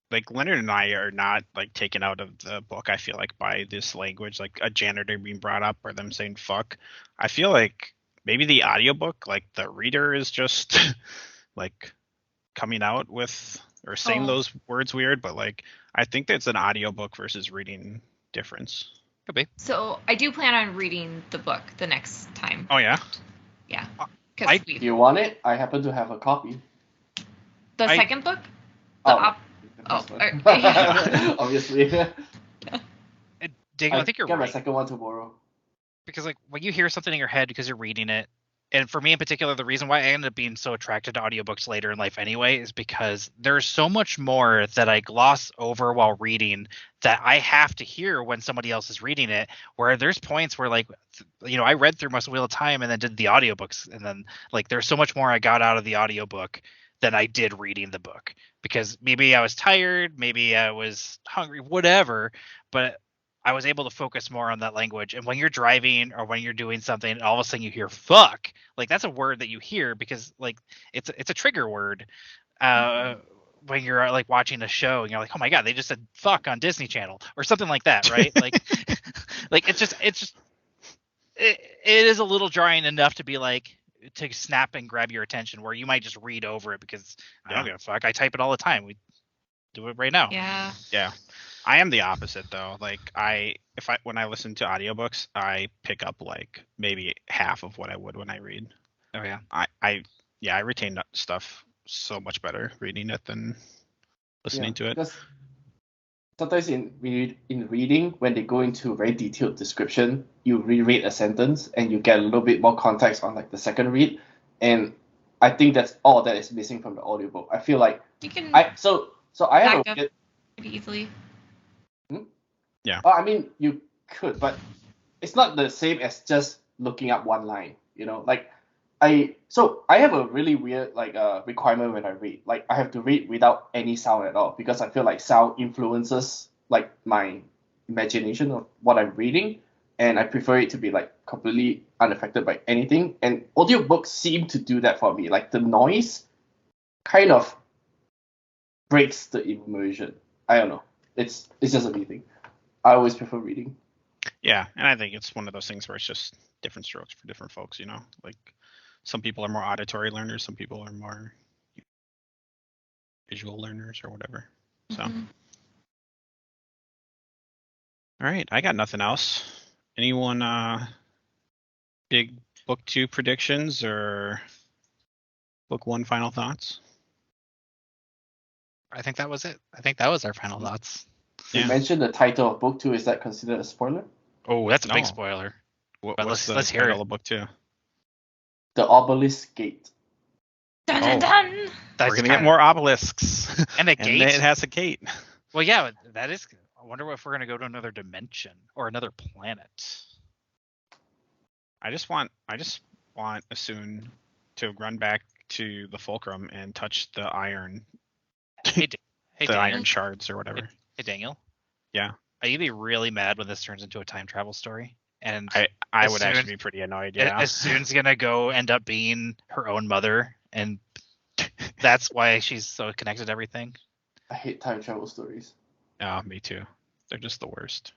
like Leonard and I are not like taken out of the book. I feel like by this language, like a janitor being brought up or them saying fuck. I feel like maybe the audiobook, like the reader is just like coming out with or saying those words weird, but like I think that's an audiobook versus reading difference. Could be. So I do plan on reading the book the next time. Oh yeah? Yeah. Do you want it? I happen to have a copy. The second book? Oh, yeah. obviously. Daniel, I think you're get right. my second one tomorrow. Because like when you hear something in your head because you're reading it, and for me in particular, the reason why I ended up being so attracted to audiobooks later in life anyway is because there's so much more that I gloss over while reading that I have to hear when somebody else is reading it, where there's points where like, I read through most Wheel of Time and then did the audiobooks, and then like there's so much more I got out of the audiobook than I did reading the book, because maybe I was tired, maybe I was hungry, whatever, but I was able to focus more on that language. And when you're driving or when you're doing something, all of a sudden you hear fuck, like that's a word that you hear because like it's a trigger word. When you're like watching a show and you're like, oh my God, they just said fuck on Disney Channel or something like that. Right. Like, like it is a little jarring enough to be like, to snap and grab your attention, where you might just read over it because I don't give a fuck. I type it all the time. We do it right now. Yeah. Yeah. I am the opposite though. Like when I listen to audiobooks, I pick up like maybe half of what I would when I read. Oh yeah. I retain that stuff so much better reading it than listening to it. Because sometimes in reading, when they go into very detailed description, you reread a sentence and you get a little bit more context on like the second read, and I think that's all that is missing from the audiobook. I feel like You can I have back up pretty easily. Yeah. I mean, you could, but it's not the same as just looking up one line. Like I have a really weird requirement when I read. Like I have to read without any sound at all, because I feel like sound influences like my imagination of what I'm reading, and I prefer it to be like completely unaffected by anything. And audiobooks seem to do that for me. Like the noise kind of breaks the immersion. I don't know. It's just a me thing. I always prefer reading. Yeah, and I think it's one of those things where it's just different strokes for different folks, Like some people are more auditory learners, some people are more visual learners or whatever. So Mm-hmm. All right, I got nothing else. Anyone big book 2 predictions or book 1 final thoughts? I think that was it. I think that was our final thoughts. You mentioned the title of book 2. Is that considered a spoiler? Oh, that's a big No. spoiler. But let's hear title it. of book 2? The Obelisk Gate. Dun dun dun! We're gonna get more obelisks. And a gate. And it has a gate. Well, yeah, that is. I wonder if we're gonna go to another dimension or another planet. I just want Asun to run back to the fulcrum and touch the iron. Hey, the iron shards or whatever. Hey, Daniel. Yeah. Are you be really mad when this turns into a time travel story? And I would actually be pretty annoyed. Yeah. Asun's gonna go end up being her own mother, and that's why she's so connected to everything. I hate time travel stories. Oh, me too. They're just the worst.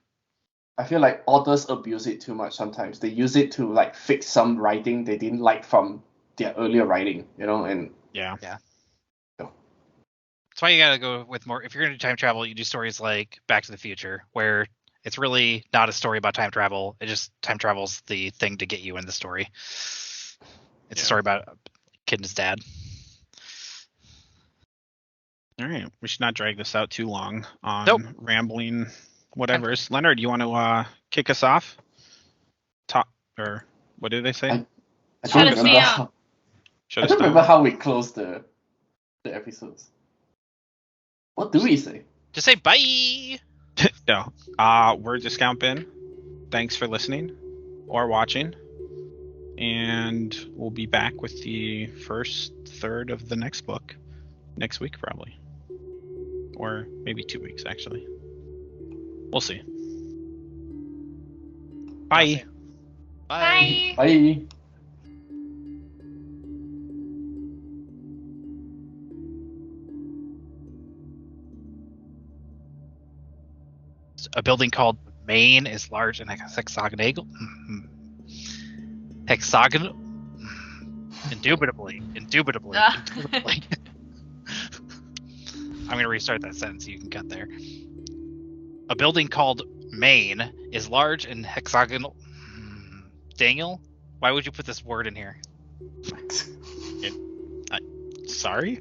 I feel like authors abuse it too much sometimes. They use it to like fix some writing they didn't like from their earlier writing, and Yeah. That's why you gotta go with more. If you're gonna do time travel, you do stories like Back to the Future, where it's really not a story about time travel. It just time travel's the thing to get you in the story. It's a story about a kid and his dad. All right, we should not drag this out too long on Nope. rambling whatever's. Leonard, you want to kick us off? Or what did they say? I Shut don't us remember down. how, Shut I us don't down. remember how we closed the episodes. What do we say? Just say bye. No. We're Discount Bin. Thanks for listening or watching. And we'll be back with the first third of the next book next week, probably. Or maybe 2 weeks, actually. We'll see. Bye. Bye. Bye. A building called Maine is large and hexagonal. Hexagonal. Indubitably. I'm going to restart that sentence so you can cut there. A building called Maine is large and hexagonal. Daniel, why would you put this word in here? Sorry?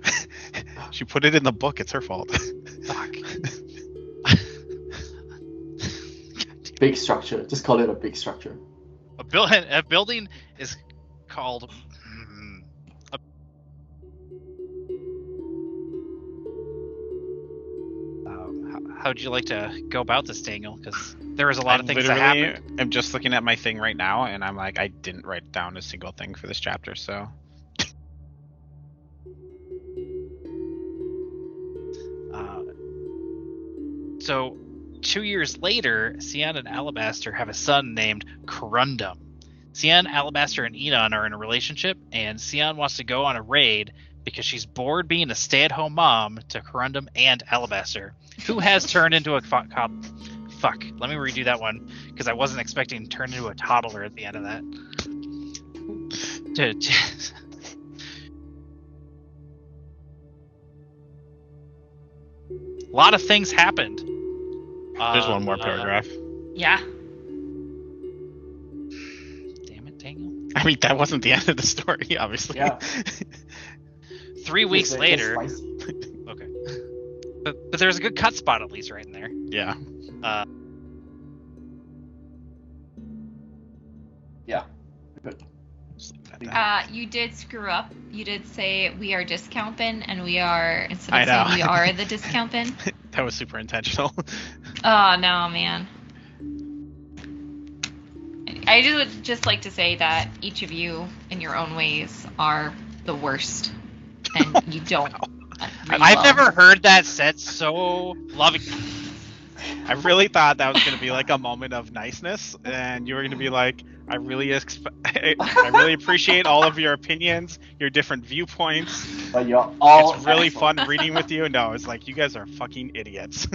She put it in the book. It's her fault. Fuck. Big structure. Just call it a big structure. A building is called. How'd you like to go about this, Daniel? Because there was a lot of things that happened. I'm just looking at my thing right now, and I'm like, I didn't write down a single thing for this chapter, so. So 2 years later, Cian and Alabaster have a son named Corundum. Cian, Alabaster, and Enon are in a relationship, and Cian wants to go on a raid because she's bored being a stay-at-home mom to Corundum and Alabaster, who has turned into a fuck. Let me redo that one because I wasn't expecting to turn into a toddler at the end of that. A lot of things happened. There's one more paragraph. Yeah. Damn it, Daniel. I mean, that wasn't the end of the story, obviously. Yeah. 3 weeks Just later. spicy. Okay. But there's a good cut spot at least right in there. Yeah. Yeah. Good. Just leave it at that. You did screw up. You did say we are Discount Bin, and we are, instead I of know. saying we are the Discount Bin. That was super intentional. Oh, no, man. I would just like to say that each of you, in your own ways, are the worst. And you don't. read I've well. never heard that said so loving. I really thought that was going to be like a moment of niceness, and you were going to be like, I really appreciate all of your opinions, your different viewpoints. But you're all It's really excellent. fun reading with you. No, it's like, you guys are fucking idiots.